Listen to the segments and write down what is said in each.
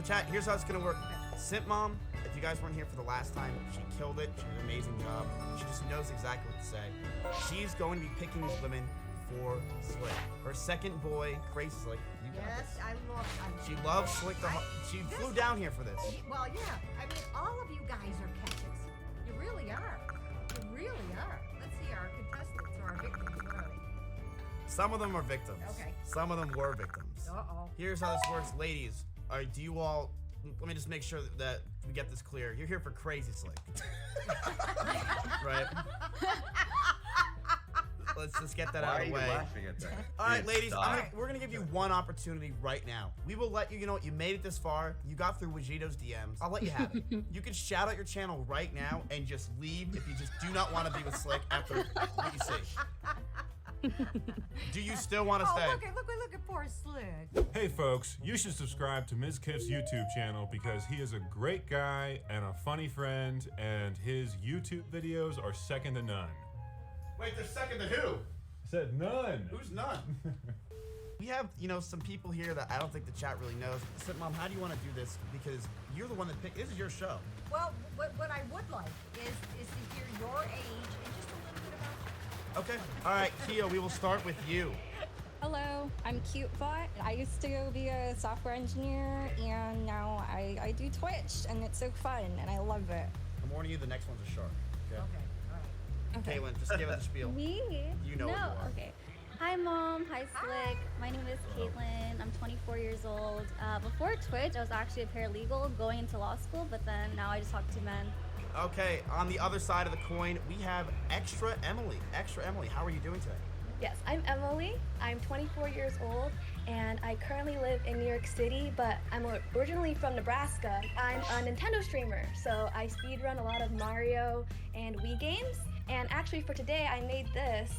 chat, here's how it's gonna work. Simp Mom, if you guys weren't here for the last time, she killed it. She did an amazing job. She just knows exactly what to say. She's going to be picking these women for Slick. Her second boy, Crazy Slick. You got Yes, this. I love. She loves Slick. She flew down here for this. Well, yeah. I mean, all of you guys are catches. You really are. You really are. Let's see our contestants or our victims. What are they? Some of them are victims. Okay. Some of them were victims. Uh-oh. Here's how this works, ladies. All right, do you all? Let me just make sure that we get this clear. You're here for Crazy Slick, right? Let's just get that out of the way. Why are you laughing at that? All right, ladies, Stop. we're gonna give you one opportunity right now. We will let you. You know what? You made it this far. You got through Vegito's DMs. I'll let you have it. You can shout out your channel right now and just leave if you just do not want to be with Slick after what you see. Do you still want to stay? Look at poor Slick. Hey folks, you should subscribe to Ms. Kiff's YouTube channel because he is a great guy and a funny friend, and his YouTube videos are second to none. Wait, they're second to who? I said none. Who's none? We have, some people here that I don't think the chat really knows. Simp Mom, how do you want to do this? Because you're the one that picked. This is your show. Well, what I would like is to hear your age and just a little bit about you. Okay. All right, Keo, we will start with you. Hello, I'm CuteBot. I used to be a software engineer, and now I do Twitch, and it's so fun, and I love it. I'm warning you, the next one's a shark. Okay. Okay, all right. Okay. Caitlin, just give it the spiel. Me? You know no, what you are. Okay. Hi, Mom. Hi, Slick. My name is Caitlin. I'm 24 years old. Before Twitch, I was actually a paralegal going into law school, but then now I just talk to men. Okay, on the other side of the coin, we have Extra Emily. Extra Emily, how are you doing today? Yes, I'm Emily. I'm 24 years old, and I currently live in New York City, but I'm originally from Nebraska. I'm a Nintendo streamer, so I speedrun a lot of Mario and Wii games. And actually for today, I made this.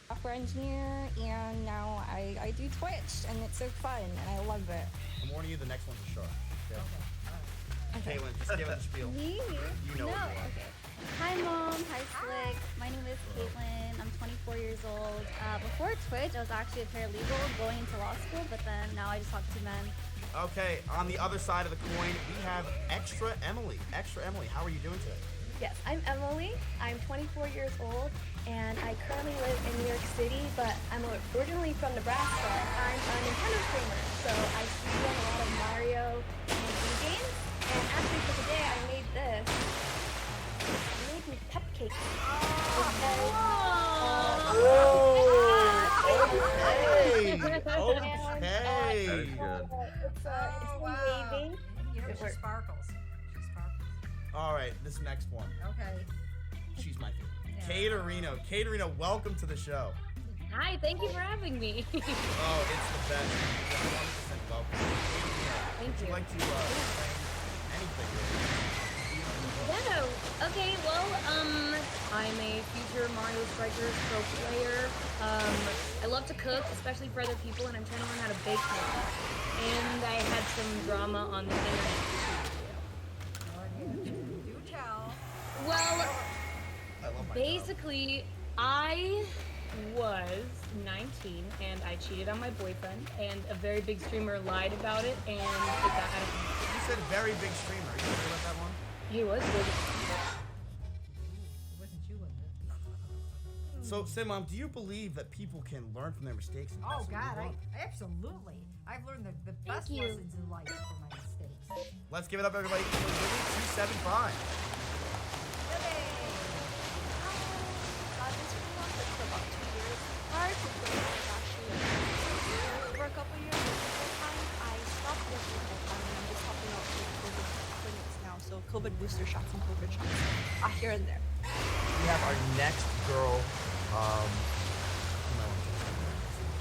Software engineer, and now I do Twitch, and it's so fun, and I love it. I'm warning you, the next one's a shark. Okay. Okay. Caitlin, just give it the spiel. Me? You know no, what you are. okay. Hi, Mom. Hi, Slick. My name is Caitlin. I'm 24 years old. Before Twitch, I was actually a paralegal going into law school, but then now I just talk to men. Okay, on the other side of the coin, we have Extra Emily. Extra Emily, how are you doing today? Yes, I'm Emily. I'm 24 years old, and I currently live in New York City, but I'm originally from Nebraska. I'm a Nintendo streamer, so I speedrun a lot of Mario and Wii games. And actually for today, I made this. I made these cupcakes. Okay. That is good. It's waving. She sparkles. She sparkles. All right, this next one. Okay. She's my favorite. Yeah. Caterino. Caterino, welcome to the show. Hi, thank you for having me. Oh, it's the best. 100% welcome. Thank Would you you. like to explain anything? Yeah, okay, well, I'm a future Mario Strikers pro player. I love to cook, especially for other people, and I'm trying to learn how to bake more. And I had some drama on the internet. Do tell. Well, I love my basically, I was 19 and I cheated on my boyfriend, and a very big streamer lied about it, and it got out of control. job. You said very big streamer. Are you sure about that one? He was big. So, Sim Mom, do you believe that people can learn from their mistakes? And Oh that's what God, we want? absolutely. I've learned the best you. lessons in life from my mistakes. Let's give it up, everybody. For Lily 275. I've been streaming on Twitch for about 2 years. Prior to Twitch, I was actually for a couple years full time. I stopped working full time and I'm just helping out with COVID clinics now. So COVID booster shots and COVID shots, here and there. We have our next girl,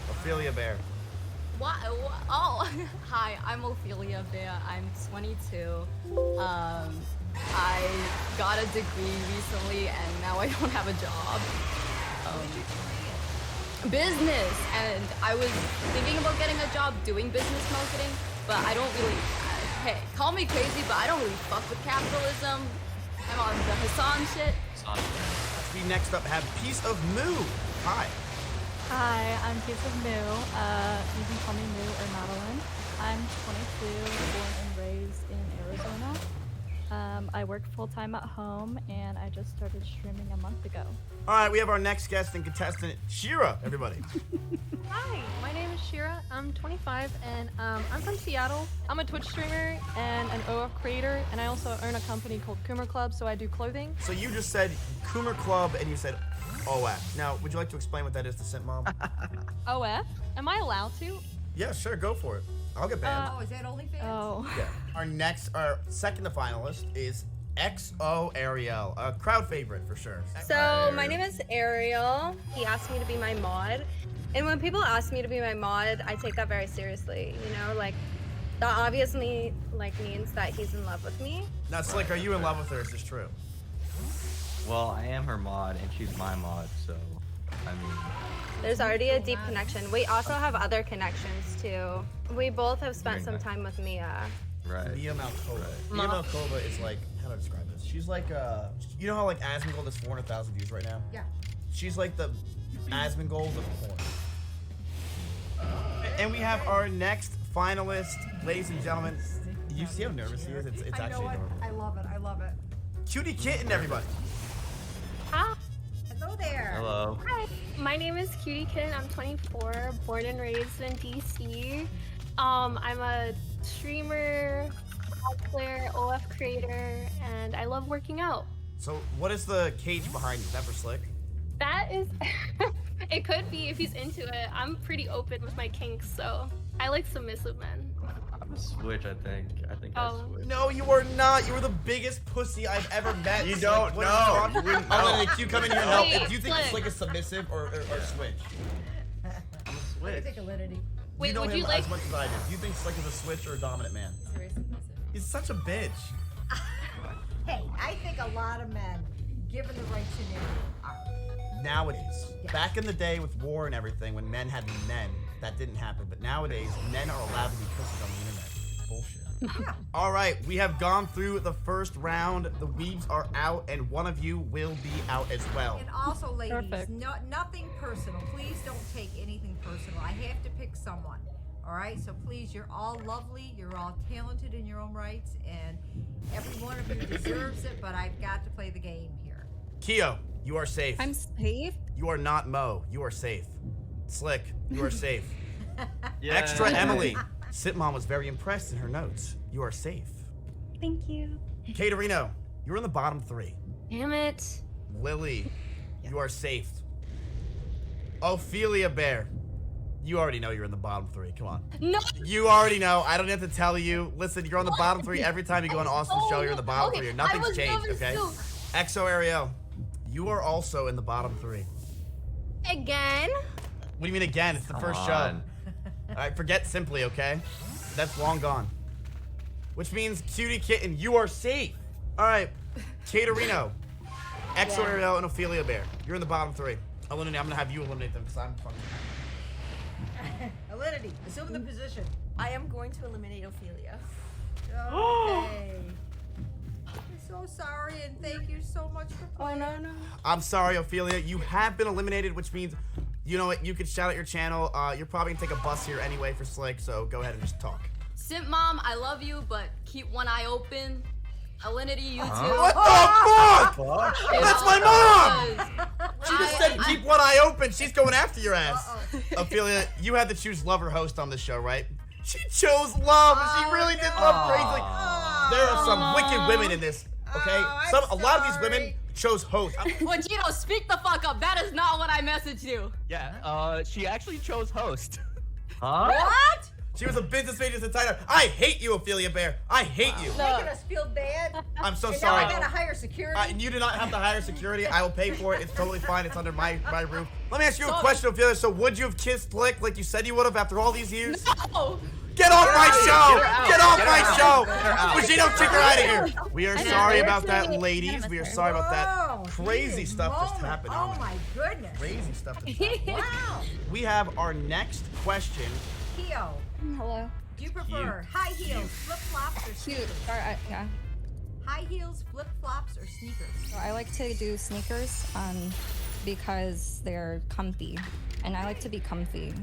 Ophelia Bear. What? Oh, hi, I'm Ophelia Bear. I'm 22. I got a degree recently and now I don't have a job. Business, and I was thinking about getting a job doing business marketing, but I don't really, hey, call me crazy, but I don't really fuck with capitalism. I'm on the Hassan shit. We next up have Piece of Moo. Hi. Hi, I'm Piece of Moo. You can call me Moo or Madeline. I'm 22, born and raised in Arizona. I work full-time at home, and I just started streaming a month ago. All right, we have our next guest and contestant, Shira, everybody. Hi, my name is Shira. I'm 25, and I'm from Seattle. I'm a Twitch streamer and an OF creator, and I also own a company called Coomer Club, so I do clothing. So you just said Coomer Club and you said OF. Now, would you like to explain what that is to Simp Mom? OF? Am I allowed to? Yeah, sure, go for it. I'll get banned. Oh, is that OnlyFans? Oh. Yeah. Our second to finalist is XO Ariel, a crowd favorite for sure. So my name is Ariel. He asked me to be my mod. And when people ask me to be my mod, I take that very seriously. You know, like that obviously means that he's in love with me. Now, Slick, are you in love with her? Is this true? Well, I am her mod and she's my mod, so I mean. There's already a deep connection. We also have other connections too. We both have spent some time with Mia. Right. Mia Malkova. Mia Malkova is like, how do I describe this? She's like, you know how like Asmongold has 400,000 views right now? Yeah. She's like the Asmongold of porn. And we have our next finalist, ladies and gentlemen. You see how nervous he is? It's I know actually it. adorable. I love it. I love it. Cutie Kitten, everybody. Hi. Hello there. Hello. Hi. My name is Cutie Kitten. I'm 24, born and raised in DC. I'm a streamer, cosplayer, OF creator, and I love working out. So what is the cage behind you? Is that for Slick? That is, it could be if he's into it. I'm pretty open with my kinks, so I like submissive men. I'm a switch, I think. Oh. I switch. No, you are not. You are the biggest pussy I've ever met. You Slick. don't What know. are You talking- wouldn't I'll know. let you come in here and help. Wait, Do you think Slick. Slick is submissive or switch? I'm a What do you switch. think, Alinity? Wait, you know would him you like? as much as I do. Do you think Slick is a switch or a dominant man? Very submissive. He's such a bitch. Hey, I think a lot of men, given the right scenario, are. Nowadays, Yes. back in the day with war and everything, when men had to be men, that didn't happen. But nowadays, men are allowed to be pussies on the internet. Bullshit. Yeah. All right, we have gone through the first round. The weebs are out, and one of you will be out as well. And also, ladies, Perfect. nothing personal. Please don't take anything personal. I have to pick someone. All right, so please, you're all lovely. You're all talented in your own rights, and every one of you deserves it. But I've got to play the game here. Keo, you are safe. I'm safe. You are not Mo. You are safe. Slick, you are safe. Yeah. Extra Emily. Sitmom was very impressed in her notes. You are safe. Thank you. Caterino, you're in the bottom three. Damn it. Lily, you are safe. Ophelia Bear, you already know you're in the bottom three. Come on. No. You already know. I don't have to tell you. Listen, you're on the bottom three every time you go on Austin's show. You're in the bottom three. Nothing's changed, okay? XO Ariel, you are also in the bottom three. Again? What do you mean again? It's the Come first show. on. All right, forget Simply, okay? That's long gone. Which means Cutie Kitten, you are safe. All right, Caterino, XO Ariel, and Ophelia Bear, you're in the bottom three. Eliminate. I'm gonna have you eliminate them because I'm fucking. Alinity, assume the position. I am going to eliminate Ophelia. Okay. I'm so sorry, and thank you so much for playing. Oh, no. I'm sorry, Ophelia. You have been eliminated, which means, you know what? You could shout out your channel. You're probably gonna take a bus here anyway for Slick, so go ahead and just talk. Simp Mom, I love you, but keep one eye open. Alinity, you too. What the fuck? Fuck. That's my mom! She just said keep one eye open. She's going after your ass. Ophelia, you had to choose love or host on this show, right? She chose love. She really did love crazy. There are some wicked women in this. Okay, a lot of these women chose host. Vegito, speak the fuck up. That is not what I messaged you. Yeah, she actually chose host. Huh? What? She was a business major since I hate you, Ophelia Bear. I hate you. Making us feel bad. I'm so And sorry. Now I gotta hire security. You do not have to hire security. I will pay for it. It's totally fine. It's under my roof. Let me ask you a question, Ophelia. So would you have kissed Slick like you said you would have after all these years? No. Get off my show! Get off my show! out. Vegito, kick her out of here. We are I know, sorry they're about that, really ladies. We are innocent. sorry about that. Whoa, Crazy geez, stuff just moment. happened. Oh my goodness. Crazy stuff just happened. Wow. We have our next question. Keo, Hello. do you prefer high heels, flip flops, or Cute. sneakers? Yeah. High heels, flip flops, or sneakers? So I like to do sneakers because they're comfy, and I like to be comfy.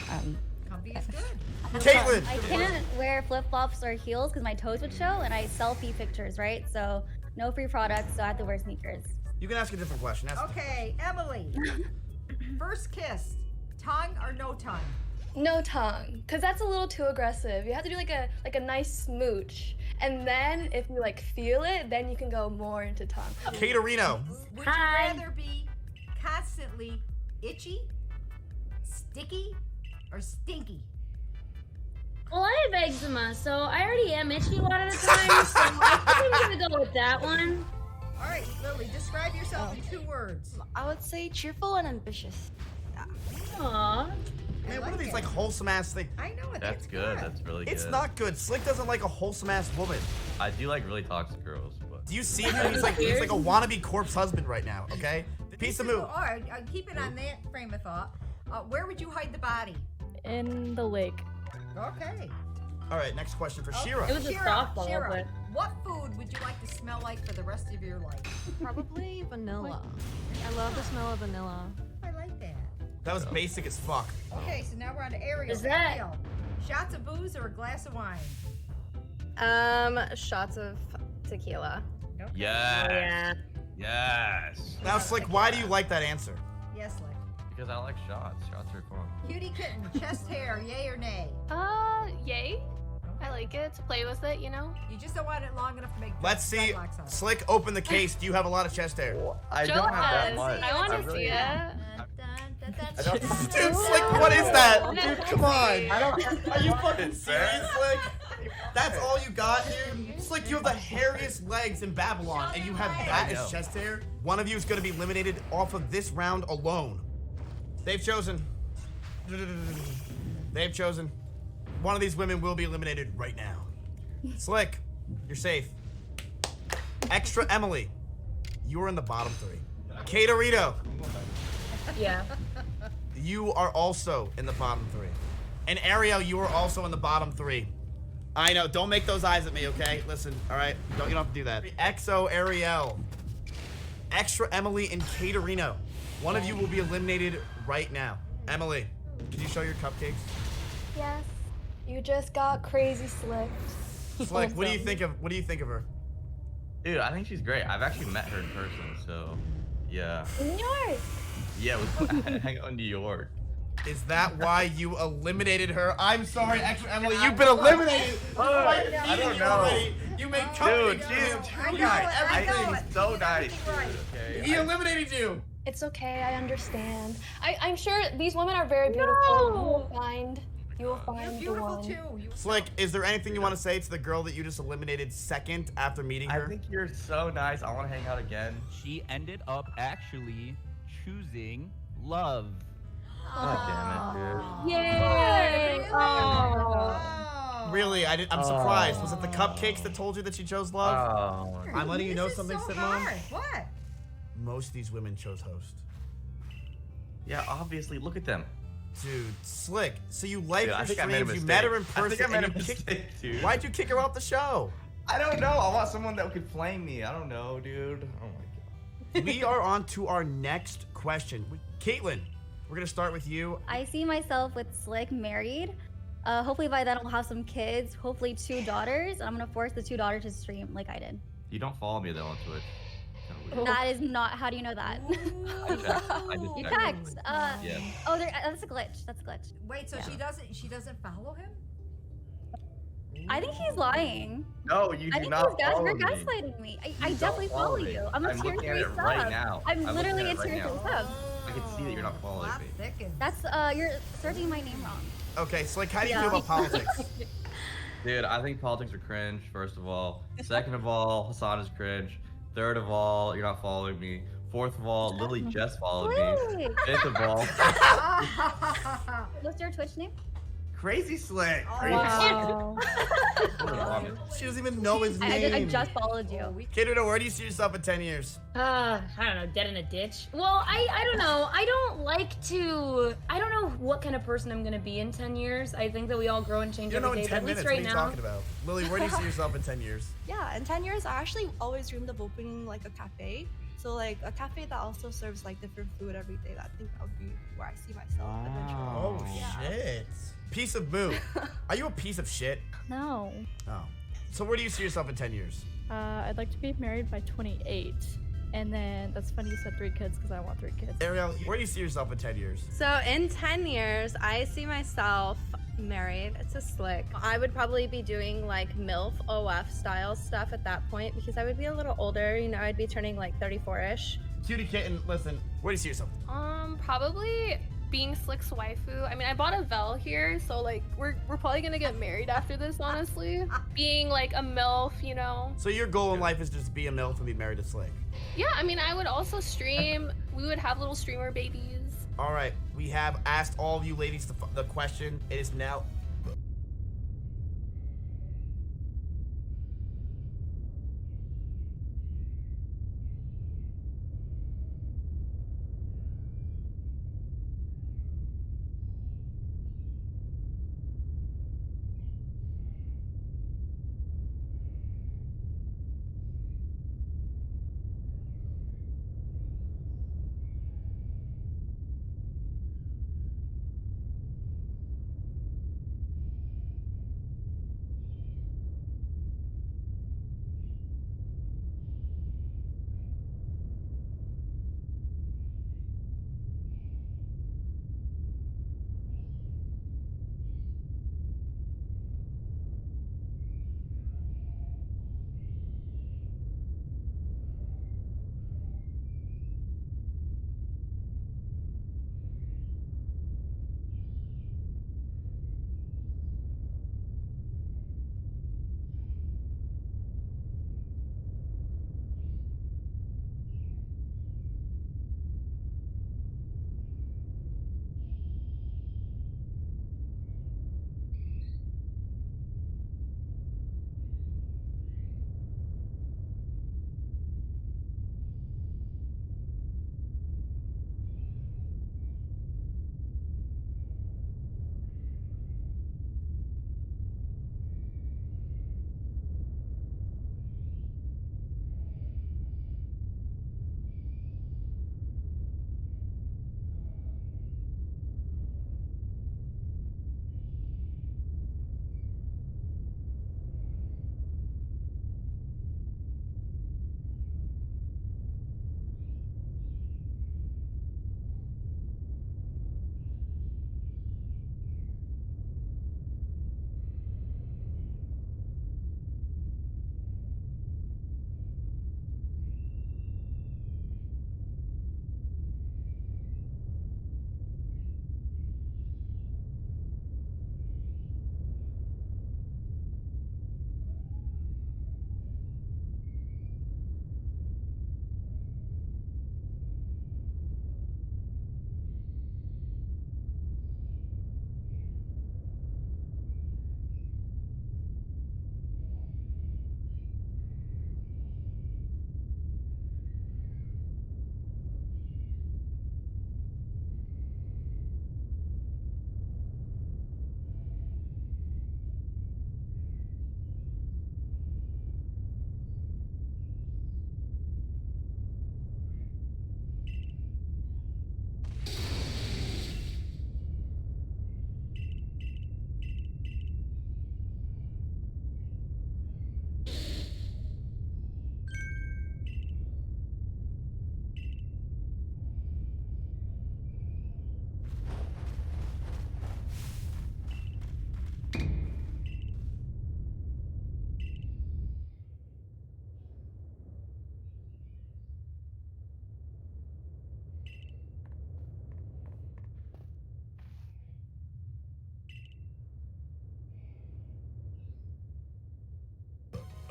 Comfy is good. Caitlin! I can't wear flip-flops or heels because my toes would show, and I selfie pictures, right? So no free products, so I have to wear sneakers. You can ask a different question. Okay, Emily. First kiss, tongue or no tongue? No tongue, because that's a little too aggressive. You have to do like a nice smooch. And then if you like feel it, then you can go more into tongue. Caterino. Would you rather be constantly itchy, sticky, or stinky? Well, I have eczema, so I already am itchy a lot of the time, so I think I'm gonna go with that one. All right, Lily, describe yourself in 2 words. I would say cheerful and ambitious. Aww. Man, what are these like wholesome ass things? I know it. That's good. That's really good. It's not good. Slick doesn't like a wholesome ass woman. I do like really toxic girls, but. Do you see him? He's like a wannabe corpse husband right now. Okay. Piece of move. All right, keep it on that frame of thought. Where would you hide the body? In the lake. Okay. All right. Next question for Okay, Shira. It was a softball, Shira, but- what food would you like to smell like for the rest of your life? Probably vanilla. I love the smell of vanilla. I like that. That was basic as fuck. Okay, so now we're on to Ariel. Is that- Ariel, shots of booze or a glass of wine? Shots of tequila. Okay. Yes. Yeah. Yes. Now, Slick, why do you like that answer? Yes, Lick. Because I like shots. Shots are fun. Cutie kitten, chest hair, yay or nay? Yay. I like it to play with it, you know? You just don't want it long enough to make. Let's see. dreadlocks on it. Slick, open the case. Do you have a lot of chest hair? I Joe don't have that has. much. I want to really see it. I don't- Dude, Slick, what is that? Dude, come on. Are you fucking serious, Slick? That's all you got, dude? Slick, you have the hairiest legs in Babylon, and you have that as chest hair? One of you is going to be eliminated off of this round alone. They've chosen. They've chosen. One of these women will be eliminated right now. Slick, you're safe. Extra Emily, you are in the bottom 3. Caterito, Yeah. you are also in the bottom 3. And Ariel, you are also in the bottom 3. I know, don't make those eyes at me, okay? Listen, all right? You don't have to do that. XO Ariel, Extra Emily, and Caterino. One of you will be eliminated right now. Emily, can you show your cupcakes? Yes. You just got crazy slicked. Slick, what do you think of her? Dude, I think she's great. I've actually met her in person, so yeah. In yours. Yeah, we hang out in New York. Is that why you eliminated her? I'm sorry, Extra Emily, you've been eliminated. I don't know. You made Dude, cupcakes. she's I know too nice. it, I know think it. she's so nice. Right. Dude, okay? He eliminated you. It's okay, I understand. I'm sure these women are very beautiful. You will find You're the beautiful one. too. Slick, is there anything you want to say to the girl that you just eliminated second after meeting I her? think you're so nice. I want to hang out again. She ended up actually choosing love. God damn it, dude. Yay! Oh. Really, I'm surprised. Was it the cupcakes that told you that she chose love? Oh. I'm letting you know This is something, so Stepmom. hard. What? Most of these women chose host. Yeah, obviously. Look at them. Dude, Slick. So you like Dude, I her think I made a streams, you mistake. met her in I person, think I made and a you kicked. mistake, dude. Why'd you kick her off the show? I don't know. I want someone that could flame me. I don't know, dude. Oh my god. We are on to our next question. Caitlin, we're gonna start with you. I see myself with Slick married. Hopefully by then I'll have some kids, hopefully 2 daughters. And I'm gonna force the 2 daughters to stream like I did. You don't follow me though on Twitch. Kinda That is not. How do you know that? I checked. I just You checked. checked. Yeah. Oh, that's a glitch. That's a glitch. Wait, so she doesn't follow him? I think he's lying. No, you I do think not follow you're me. gaslighting me. I You definitely don't follow me. you. I'm a I'm tier looking 3 at it sub. right now. I'm literally a looking at tier it 3 right sub. I can see that you're not following me. Thickens. That's you're searching my name wrong. Okay, Slick, how do you Yeah. feel about politics? Dude, I think politics are cringe, first of all. Second of all, Hassan is cringe. Third of all, you're not following me. Fourth of all, Lily just followed me. Wait. Fifth of all, What's your Twitch name? Crazy Slick. Wow. She doesn't even know his I name. just followed you. Kiddo, where do you see yourself in 10 years? I don't know, dead in a ditch. Well, I don't know. I don't know what kind of person I'm gonna be in 10 years. I think that we all grow and change You don't know every in day. 10 But at minutes. least What right are you now. talking about? Lily, where do you see yourself in 10 years? Yeah, in 10 years, I actually always dreamed of opening like a cafe. So like a cafe that also serves like different food every day. I think that would be where I see myself eventually. Oh, shit. Piece of moo. Are you a piece of shit? No. Oh. So where do you see yourself in 10 years? I'd like to be married by 28. And then, that's funny you said 3 kids because I want 3 kids. Ariel, where do you see yourself in 10 years? So in 10 years, I see myself married to Slick. I would probably be doing like MILF OF style stuff at that point because I would be a little older. You know, I'd be turning like 34-ish. Cutie kitten, listen, where do you see yourself? Probably being Slick's waifu. I mean, I bought a Vel here, so like we're probably gonna get married after this, honestly. Being like a MILF, you know. So your goal in life is just be a MILF and be married to Slick. Yeah, I mean, I would also stream. We would have little streamer babies. All right, we have asked all of you ladies the question. It is now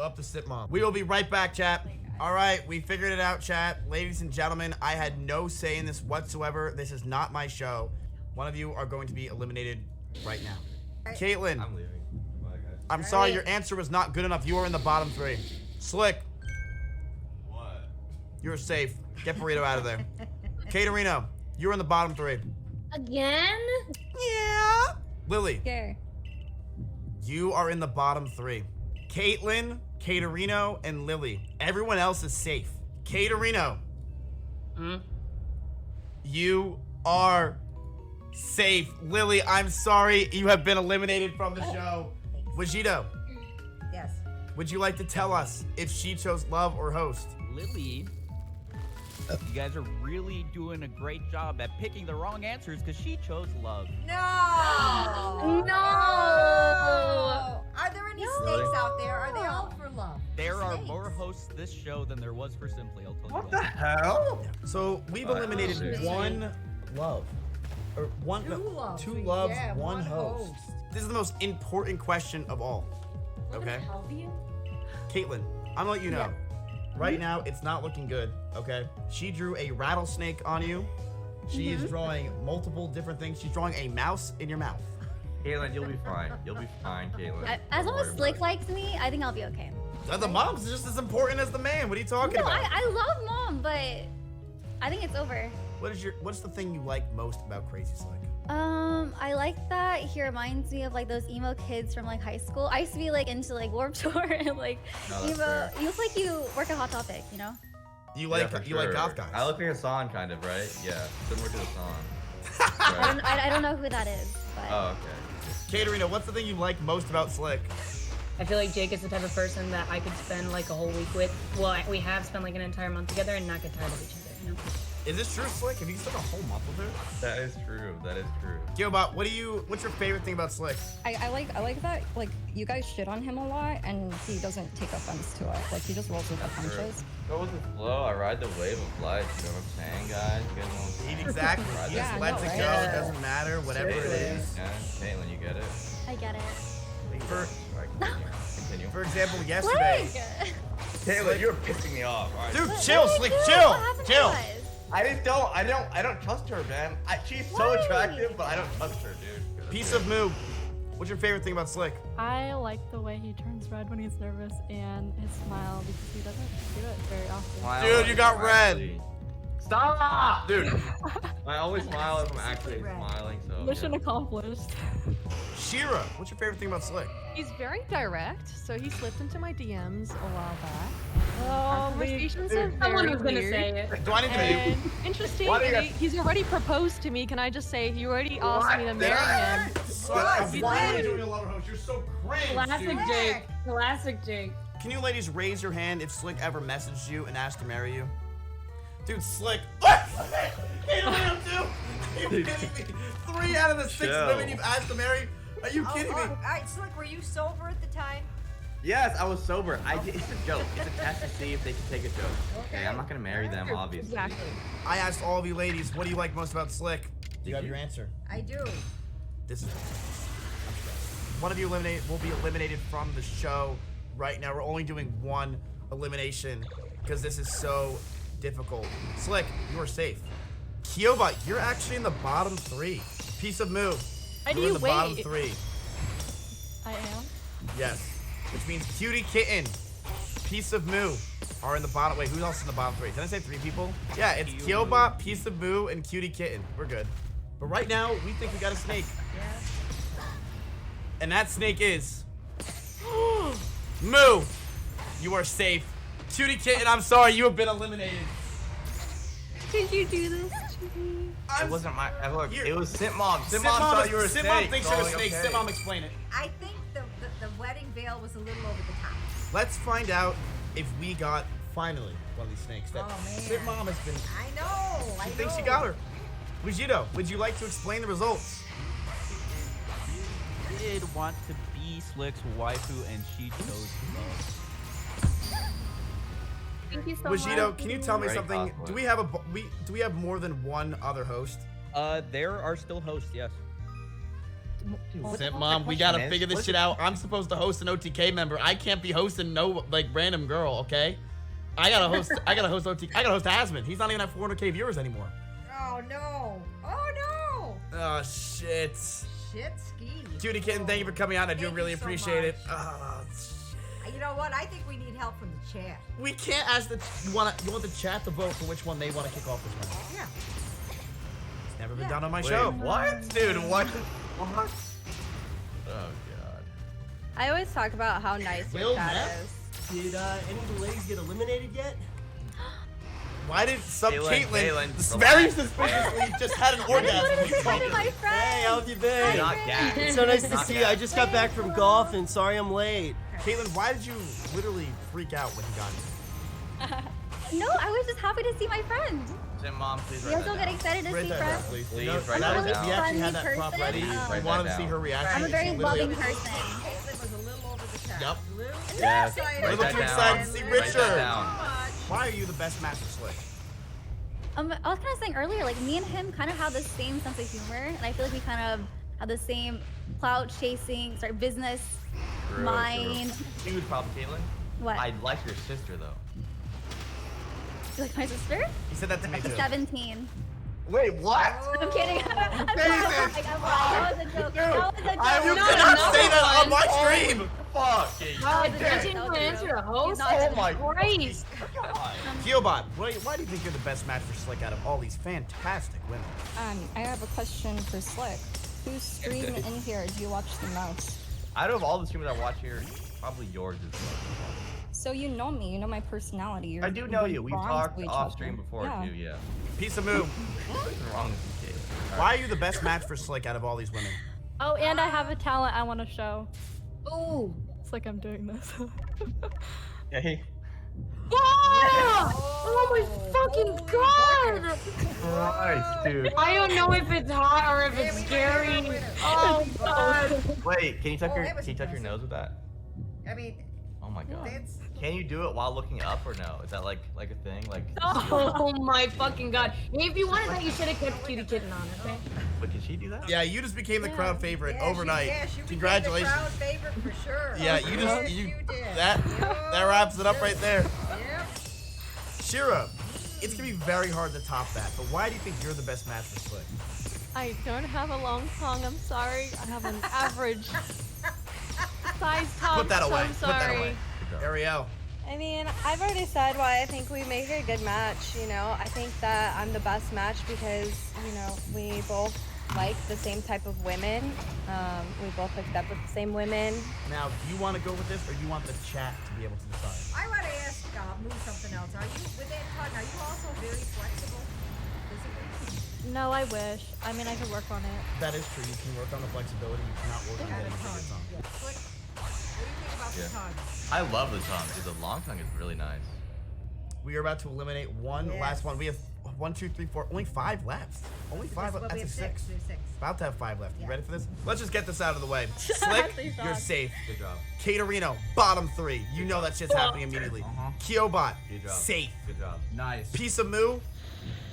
up to sit mom. We will be right back, chat. All right, we figured it out, chat. Ladies and gentlemen, I had no say in this whatsoever. This is not my show. One of you are going to be eliminated right now. Caitlin. I'm leaving. Bye, guys. I'm sorry, your answer was not good enough. You are in the bottom 3. Slick. What? You're safe. Get Burrito out of there. Caterino, you're in the bottom 3. Again? Yeah. Lily, Okay. you are in the bottom 3. Caitlin, Caterino, and Lily. Everyone else is safe. Caterino. You are safe. Lily, I'm sorry. You have been eliminated from the show. Vegito, Yes. would you like to tell us if she chose love or host? Lily, you guys are really doing a great job at picking the wrong answers because she chose love. No. No. Are there any snakes out there? Are they all for love? There are Snakes. more hosts this show than there was for Simply, I'll tell you What that. the hell? So we've eliminated shit. one love. Or one, Two loves. two loves, Yeah, one host. This is the most important question of all. Okay? Caitlin, I'm gonna let you know. Right now, it's not looking good, okay? She drew a rattlesnake on you. She is drawing multiple different things. She's drawing a mouse in your mouth. Caitlin, you'll be fine. You'll be fine, Caitlin. As long Don't as worry Slick about likes me, I think I'll be okay. The mom's just as important as the man. What are you talking No, about? I love Mom, but I think it's over. What's the thing you like most about Crazy Slick? I like that he reminds me of like those emo kids from like high school. I used to be like into like Warped Tour and like No, that's emo. fair. You look like you work at Hot Topic, you know? You Yeah, like for you like sure. goth guys. I look like Hassan, kind of, right? Yeah, similar to Hassan. I don't know who that is, but Oh, okay. Caterina, what's the thing you like most about Slick? I feel like Jake is the type of person that I could spend like a whole week with. Well, we have spent like an entire month together and not get tired of each other, you know? Is this true, Slick? Have you spent a whole month with her? That is true. That is true. Gilbot, what's your favorite thing about Slick? I like that, like, you guys shit on him a lot, and he doesn't take offense to it. Like, he just rolls with the punches. Go with the flow. I ride the wave of life. You know what I'm saying, guys? You guys know what I'm saying? Exactly. Ride He the just Yeah, lets no, it right? go. Yeah. It doesn't matter. Whatever it is. Yeah, Caitlin, you get it. I get it. For, All right, continue. for example, yesterday. Slick! Caitlin, you're pissing me off. All right. Dude, What chill, did I Slick, do? chill. What happened to Chill. us? I don't trust her, man. She's so Why? attractive, but I don't trust her, dude. Piece of moo. What's your favorite thing about Slick? I like the way he turns red when he's nervous and his smile because he doesn't do it very often. Smile Dude, you got red. actually- Stop! Dude, I always smile if I'm actually Red. smiling, so. Mission yeah. accomplished. Shira, what's your favorite thing about Slick? He's very direct, so he slipped into my DMs a while back. Oh, Our conversations are Someone very was gonna weird. say it. Do I need to And be? interesting, Why do you and have- he's already proposed to me. Can I just say he already asked me to What? marry Did him? Why are you doing a lover host? You're so cringe, Classic dude. Jake. Classic Jake. Can you ladies raise your hand if Slick ever messaged you and asked to marry you? Dude, Slick. What? Hey, Are you kidding me? 3 out of the 6 Chill. women you've asked to marry? Are you kidding me? All right, Slick, were you sober at the time? Yes, I was sober. It's a joke. It's a test to see if they can take a joke. Okay, I'm not gonna marry them, obviously. Exactly. I asked all of you ladies, what do you like most about Slick? You have you? your answer. I do. This is one of you will be eliminated from the show right now. We're only doing one elimination because this is so difficult. Slick, you are safe. Kyoba, you're actually in the bottom 3. Piece of moo. Why do You're in you the bottom wait? 3. I am. Yes. Which means Cutie Kitten, Piece of moo are in the bottom. Wait, who else is in the bottom 3? Did I say 3 people? Yeah, it's Kyoba, Piece of moo, and Cutie Kitten. We're good. But right now, we think we got a snake. And that snake is Moo. You are safe. Cutie Kitten, I'm sorry, you have been eliminated. Did you do this to me? It wasn't my. Look, Here. it was Simp Mom. Simp Simp Mom Mom thought you were a Simp snake. Mom thinks so you're a like, snake. okay. Simp Mom, explain it. I think the wedding veil was a little over the top. Let's find out if we got, finally, one of these snakes. That Oh, man. Simp Mom has been, I know. I she thinks she know. got her. Vegito, would you like to explain the results? She did want to be Slick's waifu, and she chose love. Thank you so much. Vegito, can you tell me Great something? cosplay. Do we have more than one other host? There are still hosts, yes. Simp mom, we gotta figure this shit out. I'm supposed to host an OTK member. I can't be hosting no like random girl, okay? I gotta host Asmon. He's not even at 400K viewers anymore. Oh no! Oh no! Oh shit. Shit ski. Cutie Kitten, thank you for coming out. I do Thank really you so appreciate it. much. Oh, You know what? I think we need help from the chat. we can't ask you want the chat to vote for which one they want to kick off this round. Yeah. It's never been done on my Wait, show. what? Dude, what? What? Oh, God. I always talk about how nice your Will chat Matt? is. Did any of the ladies get eliminated yet? Why did some Caitlin, Caitlin very suspiciously just had an orgasm? Hey, how have you been? Not that. It's so nice to Not see you. that. I just got back from golf and sorry I'm late. Caitlin, why did you literally freak out when you got here? No, I was just happy to see my friend. Sim Mom, please You write guys that don't get down. excited to Write see that down, friends. please. Please You know, write that that was- down. We actually Funny had that prop person. ready. Please We write wanted that to see down. her reaction. I'm a very She literally- loving person. Caitlin was a little over the top. Yep. A little Yes. excited. A Write little that too down. excited to see Write that Richard. down. Why are you the best Master Slick? I was kind of saying earlier, like me and him kind of have the same sense of humor, and I feel like we kind of have the same clout chasing, business True, mind. true. Huge problem, Caitlin. What? I like your sister, though. You like my sister? He said that to me too. 17. Wait, what? I'm kidding. I'm lying. That was a joke. That was a joke. You cannot say that on my stream. Fuck. That was a joke. Didn't That was a answer joke. the host. Oh my Christ. Geobot, why do you think you're the best match for Slick out of all these fantastic women? I have a question for Slick. Whose stream in here do you watch the most? Out of all the streamers I watch here, probably yours is the most. So you know me, you know my personality. I do know you. We bronze talked to each off other. stream before Yeah. too. Yeah. Piece of moo. What's wrong with you, Caitlin? Why are you the best match for Slick out of all these women? Oh, and I have a talent I want to show. Ooh. It's like I'm doing this. Hey. Oh my fucking god! Christ, dude. I don't know if it's hot or if it's scary. Oh god. Wait, can you touch Oh, your that was nose with that? I mean, Oh my god. that's. Can you do it while looking up or no? Is that like a thing? Like. Oh my fucking god. If you wanted that, you should have kept Cutie Kitten on, okay? But can she do that? Yeah, you just became the crowd favorite Yeah, overnight. she Congratulations. became the crowd favorite for sure. Yeah, you Yes, just you did. that wraps it up right there. Yep. Shira, it's gonna be very hard to top that, but why do you think you're the best match for Slick? I don't have a long tongue. I'm sorry. I have an average size tongue. Put that away. So Put that sorry. away. Ariel. I mean, I've already said why I think we make a good match, you know? I think that I'm the best match because, you know, we both like the same type of women. We both hooked up with the same women. Now, do you want to go with this, or do you want the chat to be able to decide? I want to ask, move something else. Are you, with that tongue, are you also very flexible physically? No, I wish. I mean, I could work on it. That is true. You can work on the flexibility. You cannot work on Got a getting to tongue. your tongue. Yeah. Slick, what do you think about the Yeah. tongue? I love the tongue. Dude, the long tongue is really nice. We are about to eliminate one last one. We have 1, 2, 3, 4, only 5 left. Only 5 left. Well, we That's have a 6. We have 6. About to have 5 left. You Yeah. ready for this? Let's just get this out of the way. Slick, Please you're God. safe. Good job. Caterino, bottom 3. You know that shit's happening immediately. Kyobot, Good job. safe. Good job. Nice. Piece of moo,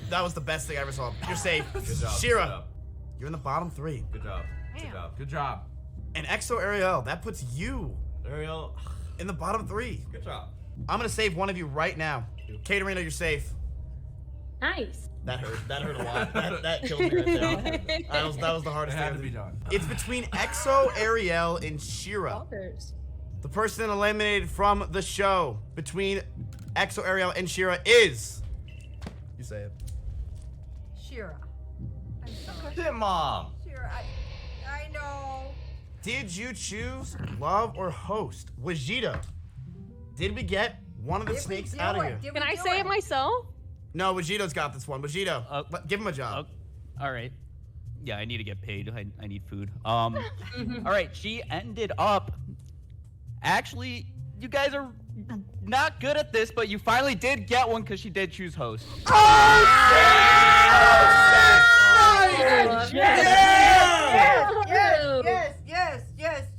that was the best thing I ever saw. You're safe. Good job. Shira, Good job. you're in the bottom 3. Good job. Good job. Good job. And XO Ariel, that puts you Ariel. in the bottom 3. Good job. I'm gonna save one of you right now. Caterino, you're safe. Nice. That hurt. That hurt a lot. That killed me right there. That was the hardest thing to be done. It's between XO Ariel and Shira. The person eliminated from the show between XO Ariel and Shira is. You say it. Shira. I'm sorry. Sim Mom. Shira, I know. Did you choose love or host? Vegito, did we get one of the snakes out of here? Can I say it myself? No, Vegito's got this one. Vegito, give him a job. All right. Yeah, I need to get paid. I need food. All right. She ended up. Actually, you guys are not good at this, but you finally did get one because she did choose host.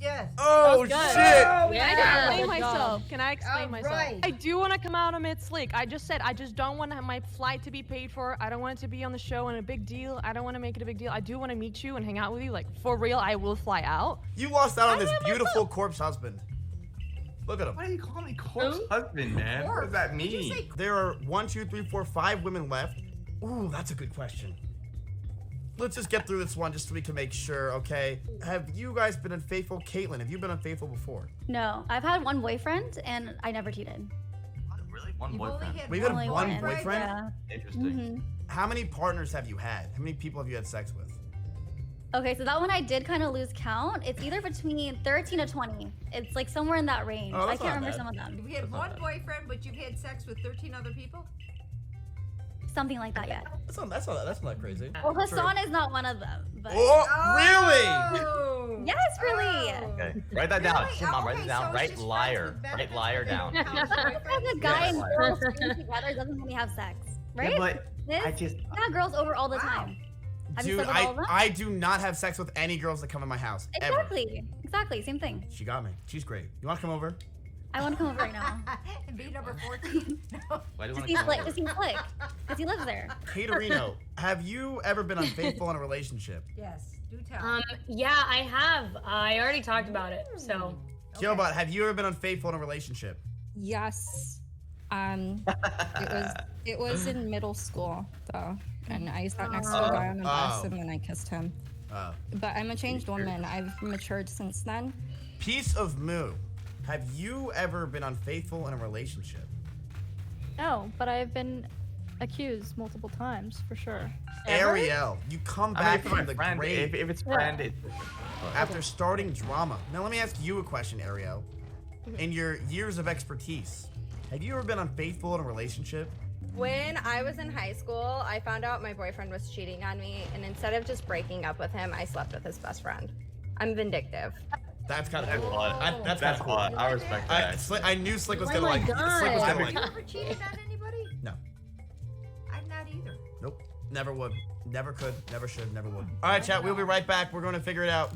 Yes. Oh shit! Can I Yeah. explain myself? Can I explain myself? Alright. I do want to come out amid Slick. I just said I just don't want my flight to be paid for. I don't want it to be on the show and a big deal. I don't want to make it a big deal. I do want to meet you and hang out with you. Like, for real, I will fly out. You lost out on this beautiful corpse husband. Look at him. Why do you call me corpse husband, man? What does that mean? There are 1, 2, 3, 4, 5 women left. Ooh, that's a good question. Let's just get through this one just so we can make sure, okay? Have you guys been unfaithful? Caitlin, have you been unfaithful before? No, I've had one boyfriend and I never cheated. Really? One boyfriend? We've had Only one one. boyfriend? Yeah. Interesting. Mhm. How many partners have you had? How many people have you had sex with? Okay, so that one I did kind of lose count. It's either between 13 to 20. It's like somewhere in that range. Oh, I that's can't not remember bad. some of them. We had one boyfriend, but you've had sex with 13 other people? Something like that, yeah. That's not crazy. Well, Hassan is not one of them. But... Oh, really? Yes, really. Okay, write that down. Really? Come on, write Okay, it down. so Write it's just liar. friends with Write liar down. Just because a guy and Yes. girl scream together doesn't mean they have sex, right? Yeah, but This, I just. you got girls over all the time. Have you Dude, slept with all of them? I do not have sex with any girls that come in my house. Ever. Exactly, same thing. She got me. She's great. You want to come over? I want to come over right now. And be number 14? Why do you To want see to come Slick, over? to see Slick, because he lives there. Caterino, have you ever been unfaithful in a relationship? Yes, do tell. Yeah, I have. I already talked about it, so. Killbot, have you ever been unfaithful in a relationship? Yes. It was in middle school though, and I sat next to a guy on the bus, and then I kissed him. But I'm a changed woman. I've matured since then. Piece of Moo, have you ever been unfaithful in a relationship? No, but I've been accused multiple times for sure. Ariel, you come back from the friend, grave. if it's friend, it. After starting drama. Now let me ask you a question, Ariel. In your years of expertise, have you ever been unfaithful in a relationship? When I was in high school, I found out my boyfriend was cheating on me, and instead of just breaking up with him, I slept with his best friend. I'm vindictive. That's kind of cool. hot. That's That's kind of cool. hot. I respect that. I knew Slick was Oh gonna my like. Slick was God. gonna Have you like. ever cheated on anybody? No. I'm not either. Nope. Never would. Never could. Never should. Never would. All right, chat. We'll be right back. We're going to figure it out.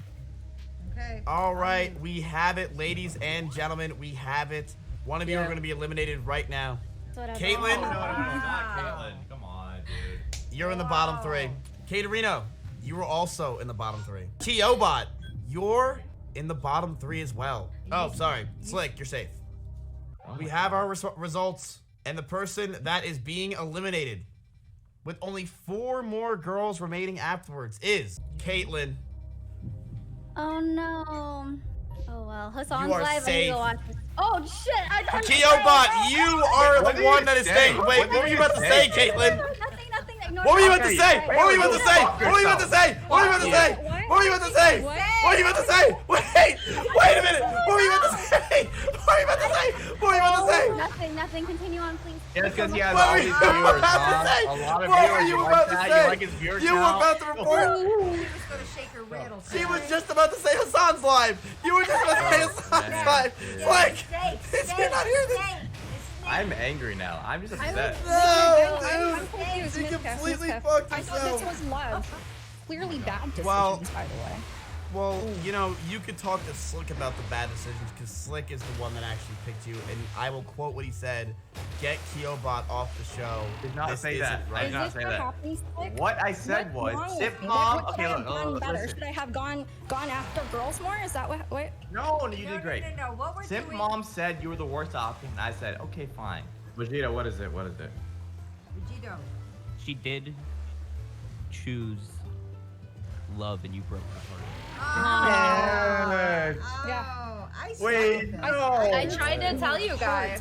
Okay. All right. We have it, ladies and gentlemen. We have it. One of you are going to be eliminated right now. Caitlin, No, not Caitlin. Come on, dude. you're in the bottom 3. Caterino, you were also in the bottom 3. Kyobot, you're in the bottom 3 as well. Oh, sorry. Slick, you're safe. We have our results, and the person that is being eliminated with only 4 more girls remaining afterwards is Caitlin. Oh no. Oh well. Hassan's You are live. I need safe. to go watch this. Oh shit! I don't. Kyobot, you are What the did one you that is say? staying. Wait, What what were did you you about to say? say, Caitlin? Nothing. Ignore What were you that. about to say? What were you about to say? What were you about to say? What were you about to say? What were you about to say? What were you about to say? Wait a minute. What were you about to say? What were you about to say? What were you about to say? Nothing. Continue on, please. Yeah, because he has What all were these you viewers, about to say? Mom. A lot of What viewers. were you You about like to that? say? You like his viewers You were now? about to report. She was going to shake her rattle. She was just about to say Hassan's live. You were just about to say Hassan's live. Like, you're not hearing this. I'm angry now. I'm just upset. No, dude. She completely fucked I thought this herself. was love. Clearly bad decisions, Well- by the way. Well, you know, you could talk to Slick about the bad decisions because Slick is the one that actually picked you, and I will quote what he said: "Get Kyobot off the show." Did not This say isn't that. I right. did not Is say this that. happening, Slick? What I said What's was, wrong Sip with me? Mom. What should Okay, I have look, done better? listen. Should I have gone after girls more? Is that what? No, you did great. No. What we're Simp doing... Mom said you were the worst option, and I said, okay, fine. Vegeta, what is it? What is it? Vegito. She did choose love, and you broke her heart. Yeah. Oh, I Wait, said no. I tried to tell you guys.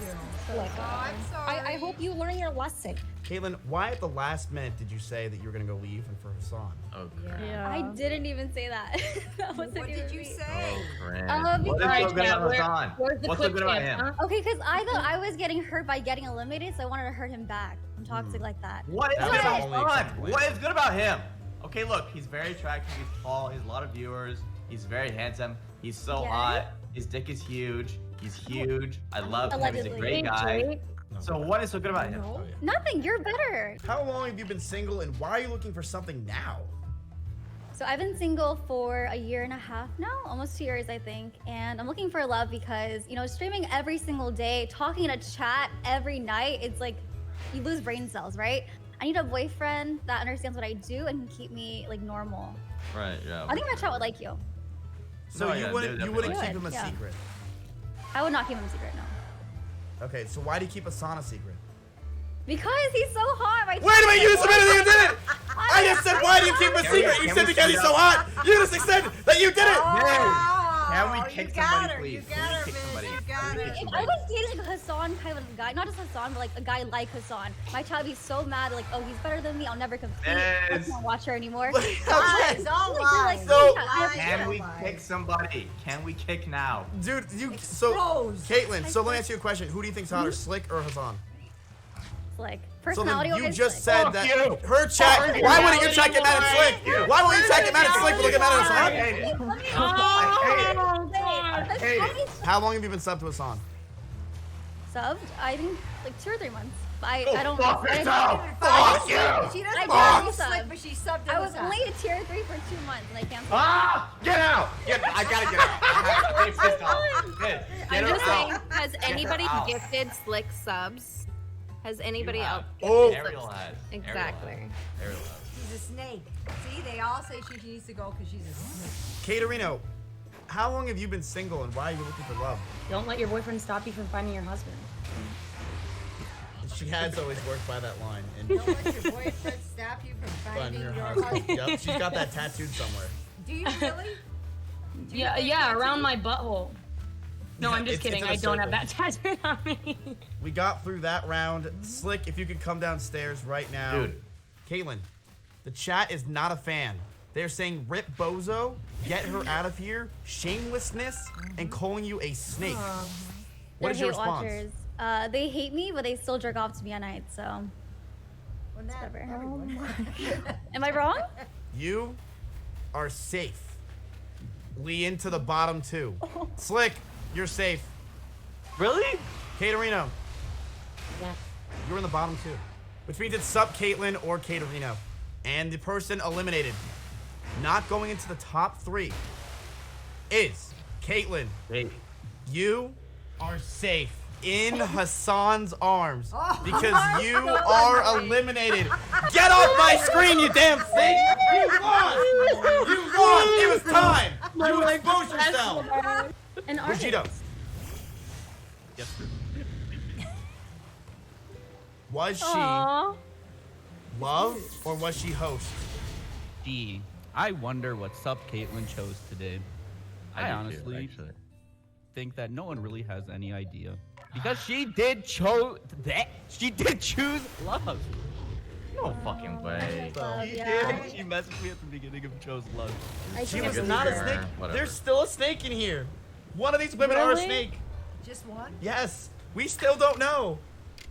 Oh, I'm sorry. I hope you learn your lesson. Caitlin, why at the last minute did you say that you were gonna go leave and for Hassan? Oh, Yeah. I didn't even say that. That wasn't What even did you me. say? crap. What's Because- so good about Hassan? Where's the What's so quick good about champ, him? huh? Okay, because I thought I was getting hurt by getting eliminated, so I wanted to hurt him back. I'm toxic like that. What is That good was about only Hassan? acceptable. What is good about him? Okay, look, he's very attractive, he's tall, he has a lot of viewers, he's very handsome, he's so Yeah. hot, his dick is huge, he's huge, I love him, he's a Allegedly. great guy. So what is so good about him? Oh, yeah. Nothing. You're better. How long have you been single, and why are you looking for something now? So I've been single for a year and a half now, almost 2 years, I think. And I'm looking for love because, you know, streaming every single day, talking in a chat every night, it's like you lose brain cells, right? I need a boyfriend that understands what I do and can keep me like normal. Right, yeah. I think my chat would like you. So No, you yeah, wouldn't dude, you wouldn't definitely. keep him a Yeah. secret. I would not keep him a secret, no. Okay, so why do you keep Hassan a secret? Because he's so hot. My Wait a minute, you just admitted that you did it! I just said, why do you keep him a secret? You said because he's so hot! You just said that you did it! Can we you kick got somebody, her, please? you Can got we her, kick Miz, somebody? you got Can we her. kick If I somebody? was dating like a Hassan kind of guy, not just Hassan, but like a guy like Hassan, my child would be so mad, like, oh, he's better than me, I'll never compete. I Yes. can't watch her anymore. Lies, all lies. So- Can we kick somebody? Can we kick now? Dude, Caitlin, so let me ask you a question. Who do you think's hotter, Slick or Hassan? Like, So then personality you just said Fuck that you. her chat. Fuck Why you. wouldn't your chat get mad at Slick? Why won't your chat get mad at Slick but get mad at I Hassan? hate it. I hate it. How long have you been subbed to Hassan? Subbed, I think like 2 or 3 months. But I Oh, don't. fuck I yourself. didn't- Fuck you. She I doesn't barely want Slick, subbed. but she subbed I in was the only a tier 3 for 2 months and I canceled. Ah! Get out! I gotta get out. I have to get pissed off. Get I'm her just out. saying, has Get her anybody out. gifted Slick subs? Has anybody You else? have. Oh. gifted Ariel Slick? has. Exactly. Ariel has. She's a snake. See, they all say she needs to go because she's a snake. Caterino, how long have you been single and why are you looking for love? Don't let your boyfriend stop you from finding your husband. She has always worked by that line. And Don't let your boyfriend stop you from finding your husband. Yep, she's got that tattooed somewhere. Do you really? Do you really Yeah, tattoo? around my butthole. No, I'm just It's kidding. in a I don't have circle. that tattooed on me. We got through that round. Slick, if you could come downstairs right now. Dude. Caitlin, the chat is not a fan. They're saying rip bozo, get her out of here, shamelessness, and calling you a snake. What is They're your hate response? watchers. They hate me, but they still jerk off to me at night, so. Well, not Whatever. everyone. Am I wrong? You are safe. Lee into the bottom 2. Slick, you're safe. Really? Caterino, Yeah. you're in the bottom 2. Which means it's Sup Caitlin or Caterino. And the person eliminated, not going into the top 3, is Caitlin. Hey. You are safe in Hassan's arms Oh, because you are eliminated. Get off my screen, you damn thing! You lost! You lost! It was time! You exposed yourself! And Vegito, Yes. was she Aw. love or was she host? Gee, I wonder what Sup Caitlin chose today. I do too, honestly actually. think that no one really has any idea. Because she did choose love. No fucking way. Love, She yeah. did. She messed with me at the beginning of chose love. I She can't was believe not a it. snake. Whatever. There's still a snake in here. One of these women are a Really? snake. Just one? Yes. We still don't know.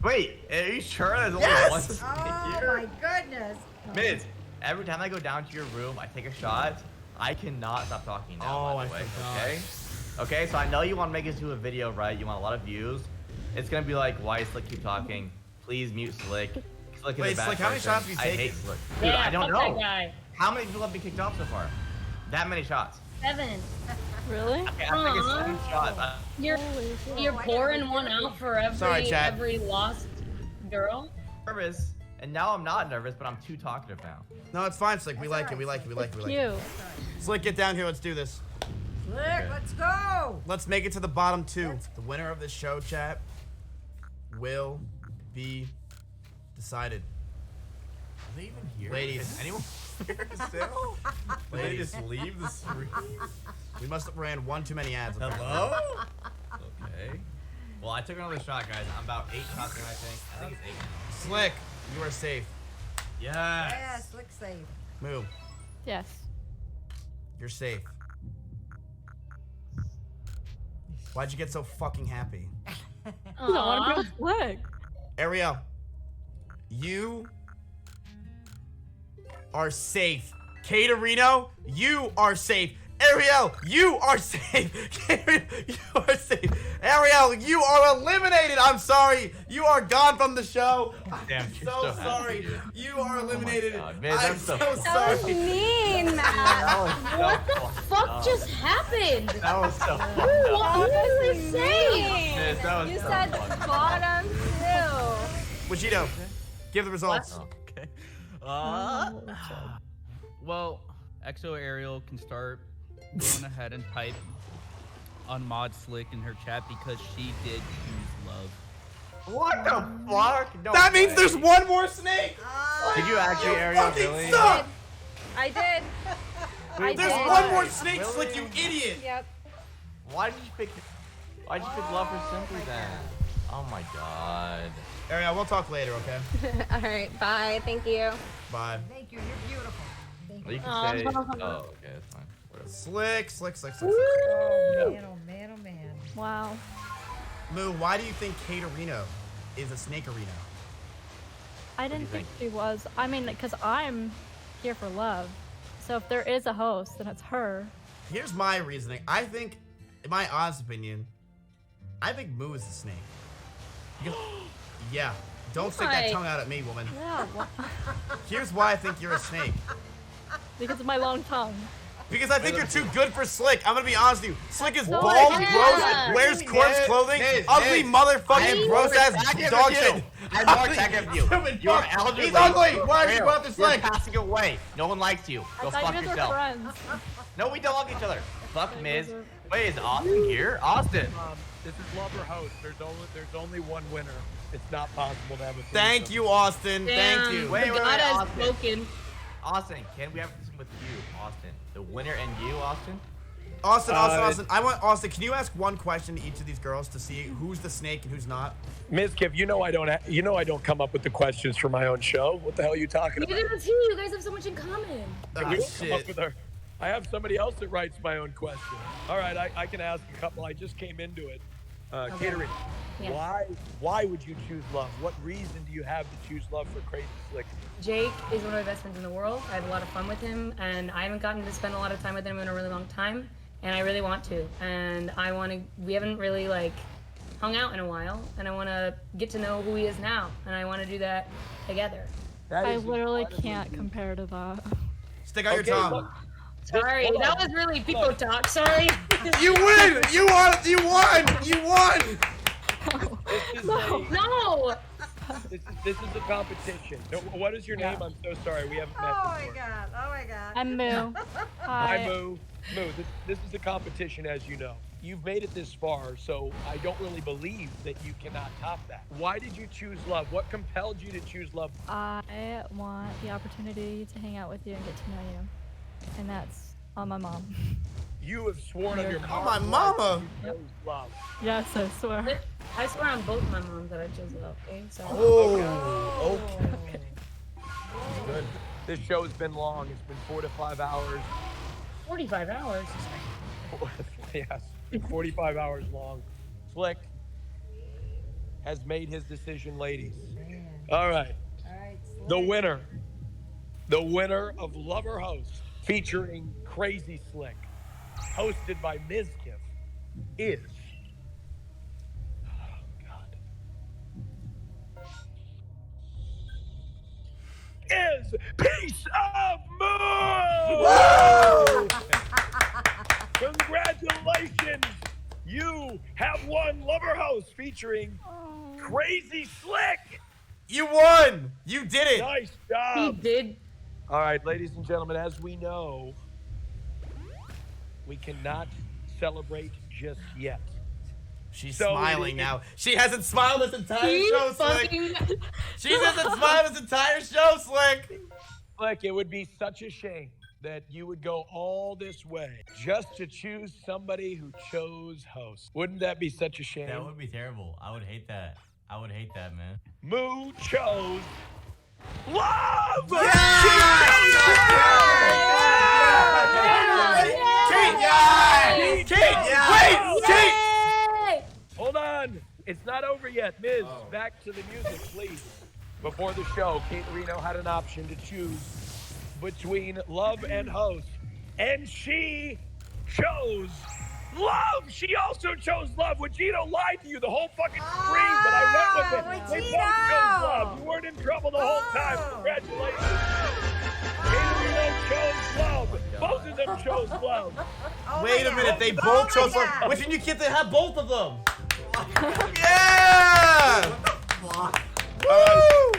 Wait, are you sure there's only Yes! one snake Oh here? my goodness. Miz, every time I go down to your room, I take a shot. I cannot stop talking now, Oh, by the I way. forgot. Okay? Okay, so I know you want to make us do a video, right? You want a lot of views. It's gonna be like, why Slick keep talking? Please mute Slick. Slick is Wait, a bad Slick, how many person. shots have you I taken? hate Slick. Dude, Yeah, I don't fuck know. that guy. How many people have been kicked off so far? That many shots. 7. Really? Okay, I think it's 7 shots. You're Oh, I pouring gotta one be out for every Sorry, chat. every lost girl. I'm nervous, and now I'm not nervous, but I'm too talkative now. No, it's fine, Slick. We like it. We like it. We like it. We like it. Cute. Slick, get down here. Let's do this. Slick, let's go. Let's make it to the bottom 2. The winner of this show, chat, will be decided. Are they even here? Ladies. Is anyone here still? Did they Ladies. just leave the screen? We must have ran one too many ads. apparently. Hello? Okay. Well, I took another shot, guys. I'm about 8 shots in, I think. I think it's 8 now. Slick, you are safe. Yes. Yeah, Slick safe. Move. Yes. You're safe. Why'd you get so fucking happy? I want to go Slick. Ariel, you are safe. Caterino, you are safe. Ariel, you are safe. You are safe. Ariel, you are eliminated. I'm sorry. You are gone from the show. Damn, I'm so sorry. You are eliminated. Man, I'm that's so so That was sorry. mean, Matt. What the fuck just happened? That was so What was this saying? Miz, that was You so said fucked up. bottom two. Vegito, give the results. Okay. Well, XO Ariel can start going ahead and type unmod Slick in her chat because she did choose love. What the fuck? No That means way. there's one more snake. Did you actually, You Ariel? fucking Really? suck. I did. I There's did. one more snake, Really? Slick, you idiot. Yep. Why did you pick love for Simply then? Oh my god. Ariel, we'll talk later, okay? All right. Bye. Thank you. Bye. Thank you. You're beautiful. Thank You you. can say. Oh, okay, that's fine. Whatever. Slick. Oh man, oh man, oh man. Wow. Moo, why do you think Caterino is a snake arena? I didn't think she was. I mean, because I'm here for love. So if there is a host, then it's her. Here's my reasoning. I think, in my honest opinion, I think Moo is a snake. Because, yeah, don't stick that Why? tongue out at me, woman. Yeah. Here's why I think you're a snake. Because of my long tongue. Because I think you're too good for Slick. I'm gonna be honest with you. Slick is No, bald, yeah. gross, wears corpse clothing, ugly motherfucking gross ass dog shit. I'm more attack of you. You're elderly. He's ugly. Why are you Ariel, going after Slick? You're passing away. No one likes you. I Go thought fuck you guys were yourself. friends. No, we don't like each other. Fuck Miz. Wait, is Austin here? Austin. This is lover host. There's only one winner. It's not possible to have a. Thank you, Austin. Thank you. Wait, God has Austin. spoken. Austin, can we have this with you, Austin? The winner and you, Austin? Austin. I want Austin. Can you ask one question to each of these girls to see who's the snake and who's not? Ms. Kiv, you know I don't come up with the questions for my own show. What the hell are you talking about? Neither does he. You guys have so much in common. We don't come up with I have somebody else that writes my own question. All right, I can ask a couple. I just came into it. Catering. Yeah. Why would you choose love? What reason do you have to choose love for Crazy Slick? Jake is one of my best friends in the world. I have a lot of fun with him, and I haven't gotten to spend a lot of time with him in a really long time, and I really want to. And we haven't really hung out in a while, and I want to get to know who he is now, and I want to do that together. I literally can't compare to that. Stick out your tongue. Sorry, that was really people talk. Sorry. You win! You won! You won! You won! No! This is a competition. No, what is your name? I'm so sorry. We haven't met before. God. Oh my God. I'm Moo. Hi, Moo. Moo, this is a competition, as you know. You've made it this far, so I don't really believe that you cannot top that. Why did you choose love? What compelled you to choose love? I want the opportunity to hang out with you and get to know you. And that's on my mom. You have sworn on your mom. On my mama. You chose love. Yes, I swear. I swear on both my moms that I chose love. Okay, so. Oh. Okay. Good. This show has been long. It's been 4 to 5 hours. 45 hours. Yes, 45 hours long. Slick has made his decision, ladies. All right. The winner of Lover Host, featuring Crazy Slick, hosted by Ms. Kiff, is. Oh, God. Is Piece of Moon! Congratulations! You have won Lover House featuring Crazy Slick! You won! You did it! Nice job! He did. All right, ladies and gentlemen, as we know, we cannot celebrate just yet. She's So smiling it- now. She hasn't smiled this entire He show, Slick. She hasn't smiled this entire show, Slick. Slick, it would be such a shame that you would go all this way just to choose somebody who chose host. Wouldn't that be such a shame? That would be terrible. I would hate that. I would hate that, man. Moo chose love! Hold on. It's not over yet. Miz, back to the music, please. Before the show, Kate Reno had an option to choose between love and host. And she love. She also chose love. Vegito lied to you the whole fucking stream, but I went with it. They both chose love. You weren't in trouble the whole time. Congratulations. Caterino chose love. Both of them chose love. Wait a minute, they both chose love. Which one you get to have both of them? Yeah! Woo!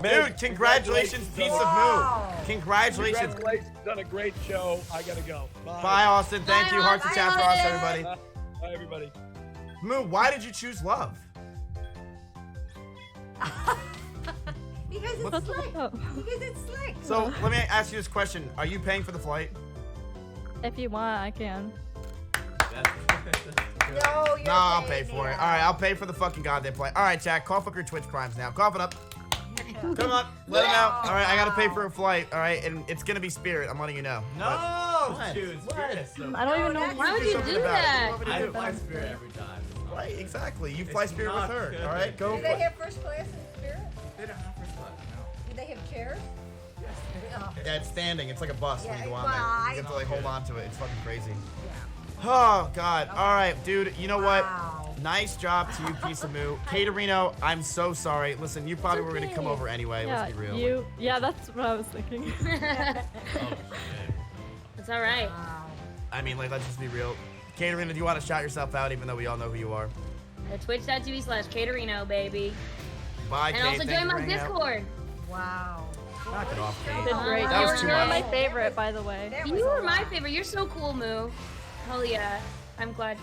Dude, congratulations, piece of moo. Congratulations. Congratulations on a great show. I gotta go. Bye. Bye, Austin. Thank you. Hearts and chat for us, everybody. Bye, everybody. Moo, why did you choose love? Because it's slick. Because it's slick. So let me ask you this question: are you paying for the flight? If you want, I can. No, you're I'll pay for it. All right, I'll pay for the fucking goddamn flight. All right, Jack, cough up your Twitch primes now. Cough it up. Come on, let him out. All right, I gotta pay for a flight. All right, and it's gonna be Spirit. I'm letting you know. No, dude, Spirit is so I don't even know. Why would you do that? I fly Spirit every time. Right, exactly. You fly Spirit with her. All right, go. Do they have first class in Spirit? They don't have first class, no. Do they have chairs? Yes. Oh. Yeah, it's standing. It's like a bus when you go on well, there. You have to like hold on to it. It's fucking crazy. Oh God. All right, dude. You know what? Nice job to you, piece of moo. Caterino, I'm so sorry. Listen, you probably were gonna come over anyway. Yeah, Let's be real. Yeah, that's what I was thinking. It's all right. I mean, like, let's just be real. Caterino, do you want to shout yourself out, even though we all know who you are? Twitch.tv/Caterino, baby. Bye, And Kate. also Thank join you my for hanging out. Discord. Wow. Knock it off, Kate. You did great. That was too You were much. my favorite, by the way. You were my favorite. You're so cool, Moo. Hell yeah. I'm glad.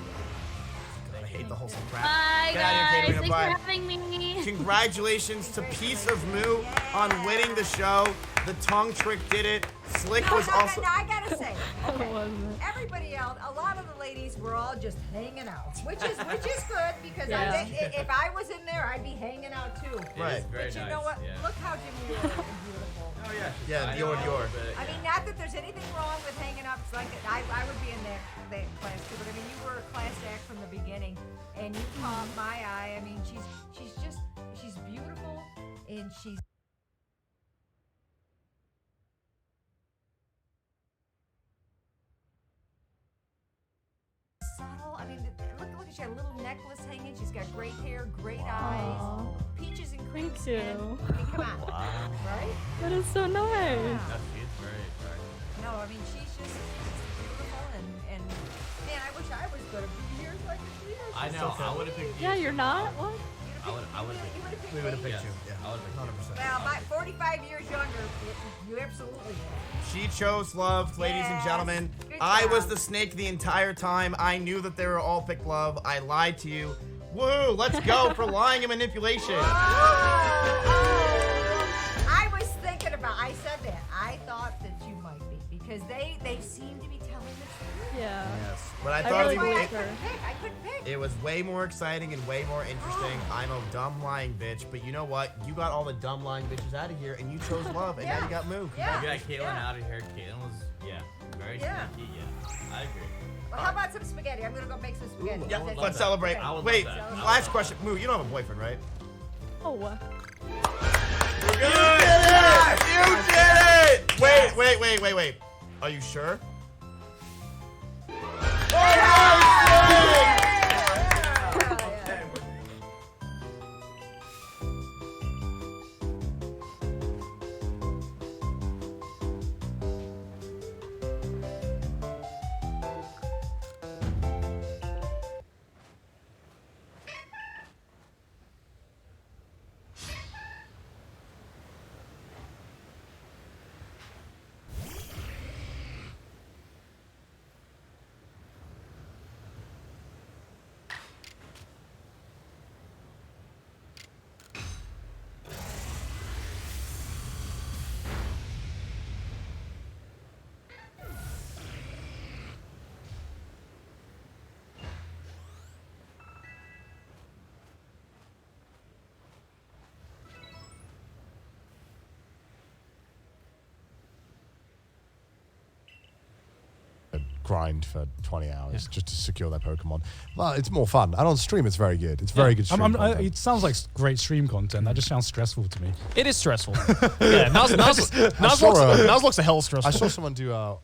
I hate the wholesome crap. Bye, Get out of here, guys. Caterino. Thanks Bye. for having me. Congratulations to Piece of Moo on winning the show. The tongue trick did it. Slick was also. No, I gotta say, okay, wasn't. everybody else, a lot of the ladies were all just hanging out, which is good because Yeah. if I was in there, I'd be hanging out too. Right. But you know what? Look how Jimmy is beautiful. Oh yeah. Yeah, Dior. I mean, not that there's anything wrong with hanging out. It's like I would be in that class too, but I mean, you were a class act from the beginning, and you caught my eye. I mean, she's beautiful, and she's. Subtle. I mean, look at she had a little necklace hanging. She's got great hair, great eyes, peaches and cream Thank skin. you. I mean, come on, right? That is so nice. Yeah. No, she's great. No, I mean she's just beautiful and man, I wish I was good at years like she is. I know. I would have picked you. Yeah, you're not? What? I would have picked You would have picked We would have me? picked you. Yeah, I would have picked 100%. Well, by 45 years younger, you absolutely would. She chose love, ladies and Yes. gentlemen. Good I job. was the snake the entire time. I knew that they were all picked love. I lied to you. Woo! Let's go for lying and manipulation. I was thinking about. I said that. I thought that you might be because they seem to be telling the truth. Yeah. Yes, but I I thought really it, believe it, her. I couldn't pick. it was way more exciting and way more interesting. I'm a dumb lying bitch, but you know what? You got all the dumb lying bitches out of here, and you chose love, and now you got Moo. Yeah. You got Caitlyn out of here. Caitlyn was, very Yeah. sneaky. Yeah, I agree. Well, how about some spaghetti? I'm gonna go make some spaghetti. Yeah, That's let's it. celebrate. I would love Wait, that. I would last love question. Moo, you don't have a boyfriend, right? Oh. You did it! You did it! Wait. Are you sure? grind for 20 hours just to secure that Pokemon. Well, it's more fun. And on stream, it's very good. It's very good stream content. It sounds like great stream content. That just sounds stressful to me. It is stressful. Yeah, Nuzlocke's a hell stressful. I saw someone do a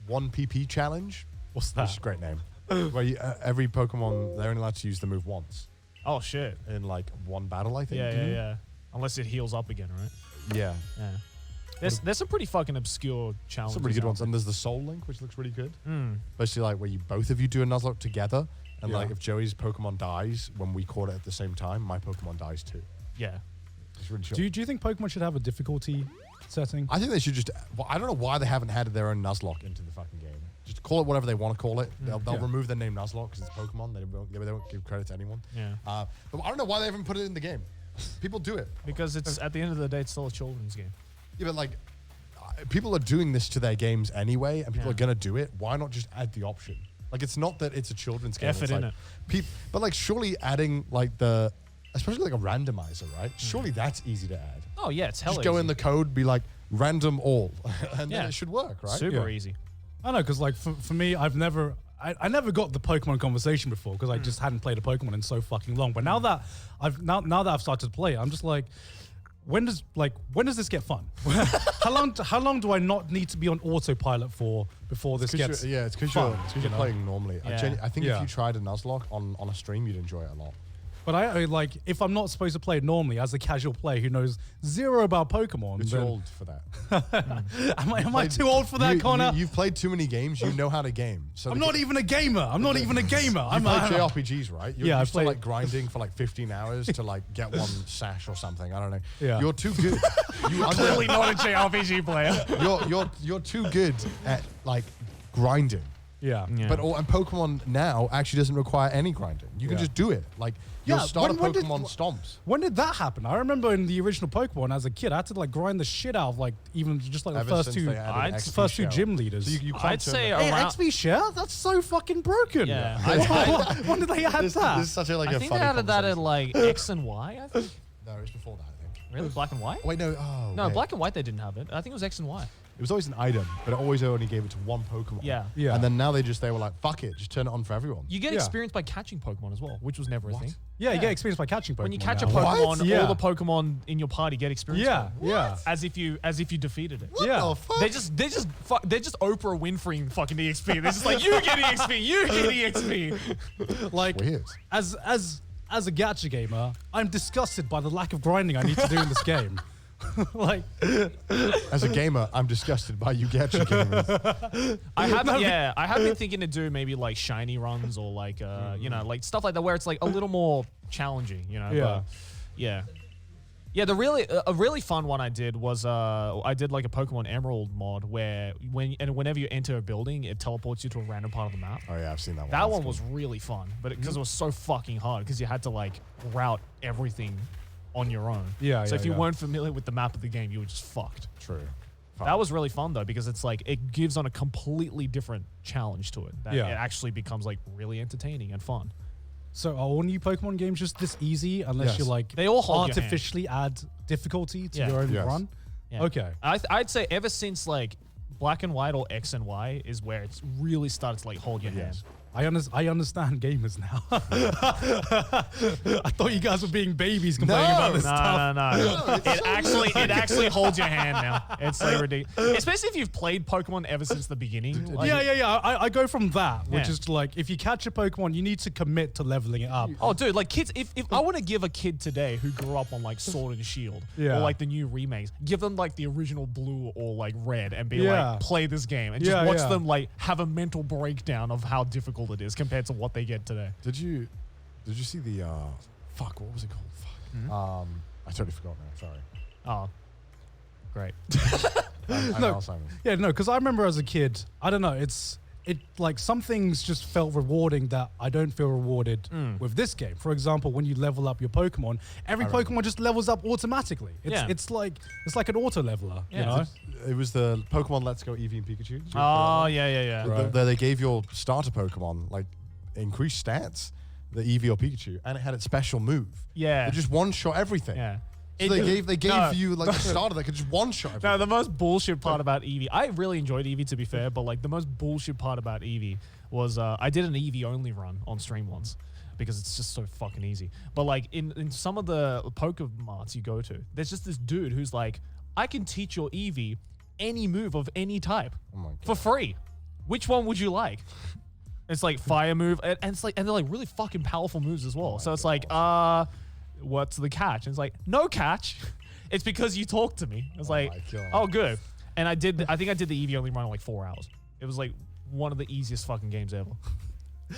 1 PP challenge. What's that? Which is a great name. Where every Pokemon, they're only allowed to use the move once. Oh shit! In like one battle, I think. Yeah. Unless it heals up again, right? Yeah. There's some pretty fucking obscure challenges. Some pretty good out ones. there. And there's the Soul Link, which looks really good. Mm. Basically, like where you both of you do a Nuzlocke together, and like if Joey's Pokemon dies when we caught it at the same time, my Pokemon dies too. Yeah. It's really chill. Do you think Pokemon should have a difficulty setting? I think they should just. Well, I don't know why they haven't had their own Nuzlocke into the fucking game. Just call it whatever they want to call it. They'll remove the name Nuzlocke because it's Pokemon. They don't give credit to anyone. Yeah. But I don't know why they haven't put it in the game. People do it because it's at the end of the day, it's still a children's game. Yeah, but like, people are doing this to their games anyway, and people are gonna do it. Why not just add the option? Like, it's not that it's a children's game. Effort in it. But like, surely adding like especially like a randomizer, right? Surely that's easy to add. Oh yeah, it's hella just go easy. in the code, be like random all, and then it should work, right? Super easy. I know, because like for me, I never got the Pokemon conversation before because I just hadn't played a Pokemon in so fucking long. But now that I've started to play, I'm just like, when does this get fun? how long do I not need to be on autopilot for before this gets fun? It's because you're playing normally. Yeah. I think if you tried a Nuzlocke on a stream, you'd enjoy it a lot. But I like, if I'm not supposed to play it normally as a casual player who knows zero about Pokemon, You're too old for that. am I too old for that, Connor? You've played too many games. You know how to game. So I'm not even a gamer. I'm not even a gamer. You play JRPGs, right? Yeah, I've played like grinding for like 15 hours to like get one sash or something. I don't know. Yeah. You're too good. You're clearly not a JRPG player. You're too good at like grinding. Yeah. But and Pokemon now actually doesn't require any grinding. You can just do it. Like you'll start a Pokemon stomps. When did that happen? I remember in the original Pokemon as a kid, I had to like grind the shit out of like even just like Ever the first since two they added XP shell. gym leaders. So you I'd say Hey, around. XP share? That's so fucking broken. Yeah. When did they add that? This is such a like I a think they funny added that in conversation. like X and Y. I think. No, it was before that. I think. Really, black and white? Wait, no. Oh, No, wait. black and white they didn't have it. I think it was X and Y. It was always an item, but it always only gave it to one Pokemon. Yeah. Yeah. And then now they were like, fuck it, just turn it on for everyone. You get Yeah. experience by catching Pokemon as well, which was never a thing. Yeah, you get experience by catching Pokemon. When you catch now. a Pokemon, Yeah. all the Pokemon in your party get experience. Yeah, for it. yeah. As if you defeated it. What Yeah. the fuck? They're just Oprah Winfrey fucking EXP. They're just like, you get EXP, you get EXP. Like, Weird. as a gacha gamer, I'm disgusted by the lack of grinding I need to do in this game. Like, As a gamer, I'm disgusted by you gacha gamers. I have been thinking to do maybe like shiny runs or like like stuff like that where it's like a little more challenging, you know. Yeah. But yeah. Yeah, a really fun one I did was I did like a Pokemon Emerald mod where whenever you enter a building, it teleports you to a random part of the map. Oh yeah, I've seen that one. That That's one cool. was really fun, but because it was so fucking hard because you had to like route everything on your own. Yeah, So yeah, if you yeah. weren't familiar with the map of the game, you were just fucked. True. That was really fun though because it's like it gives on a completely different challenge to it. That Yeah. it actually becomes like really entertaining and fun. so are all new Pokemon games just this easy unless Yes. you like They all hold your hand. artificially add difficulty to Yeah. your own Yes. run? Yeah. Okay. I'd say ever since like Black and White or X and Y is where it's really started to like hold your hand. I understand gamers now. I thought you guys were being babies complaining about this stuff. No. It actually holds your hand now. It's like ridiculous. Especially if you've played Pokemon ever since the beginning. Like, Yeah. I go from that, which Yeah. is like, if you catch a Pokemon, you need to commit to leveling it up. Oh, dude, like kids, if I want to give a kid today who grew up on like Sword and Shield Yeah. or like the new remakes, give them like the original Blue or like Red and be Yeah. like, play this game and just Yeah, watch yeah. them like have a mental breakdown of how difficult it is compared to what they get today. Did you see the fuck? What was it called? Fuck. I totally forgot now. Sorry. Oh, great. I'm No. Alzheimer's. Yeah, no, because I remember as a kid, I don't know, it like some things just felt rewarding that I don't feel rewarded with this game. For example, when you level up your Pokemon, every Pokemon just levels up automatically. It's like an auto leveler, you know? It was the Pokemon Let's Go Eevee and Pikachu. Did you play Oh, that? yeah. Right. They gave your starter Pokemon like increased stats, the Eevee or Pikachu, and it had its special move. Yeah. It just one shot everything. Yeah. So they gave No. you like a starter that could just one shot everything. No, the most bullshit part about Eevee, I really enjoyed Eevee to be fair, but like the most bullshit part about Eevee was I did an Eevee only run on stream once because it's just so fucking easy. But like in some of the Pokemarts you go to, there's just this dude who's like, I can teach your Eevee any move of any type Oh my God. for free. Which one would you like? It's like fire move, and it's like, and they're like really fucking powerful moves as well. So it's like, what's the catch? And it's like, no catch. It's because you talked to me. It's like, oh, good. And I think I did the Eevee only run in like 4 hours. It was like one of the easiest fucking games ever.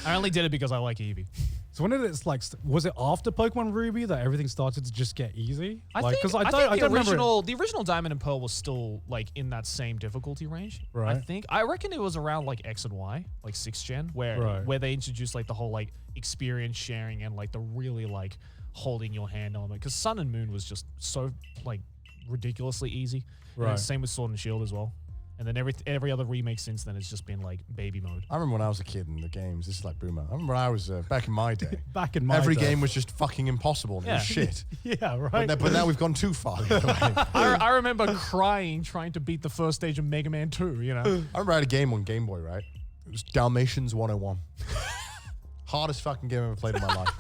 I only did it because I like Eevee. So when did it like? Was it after Pokemon Ruby that everything started to just get easy? I Like, think, 'cause I think don't remember. the original Diamond and Pearl was still like in that same difficulty range. Right. I reckon it was around like X and Y, like 6th gen, where they introduced like the whole like experience sharing and like the really like holding your hand element. Because Sun and Moon was just so like ridiculously easy. And Right. same with Sword and Shield as well. And then every other remake since then has just been like baby mode. I remember when I was a kid in the games. This is like boomer. I remember when I was back in my day. Back in my every day. game was just fucking impossible. And it was shit. Yeah, right. But now we've gone too far. I remember crying trying to beat the first stage of Mega Man 2, you know? I remember I had a game on Game Boy, right? It was Dalmatians 101. Hardest fucking game I've ever played in my life.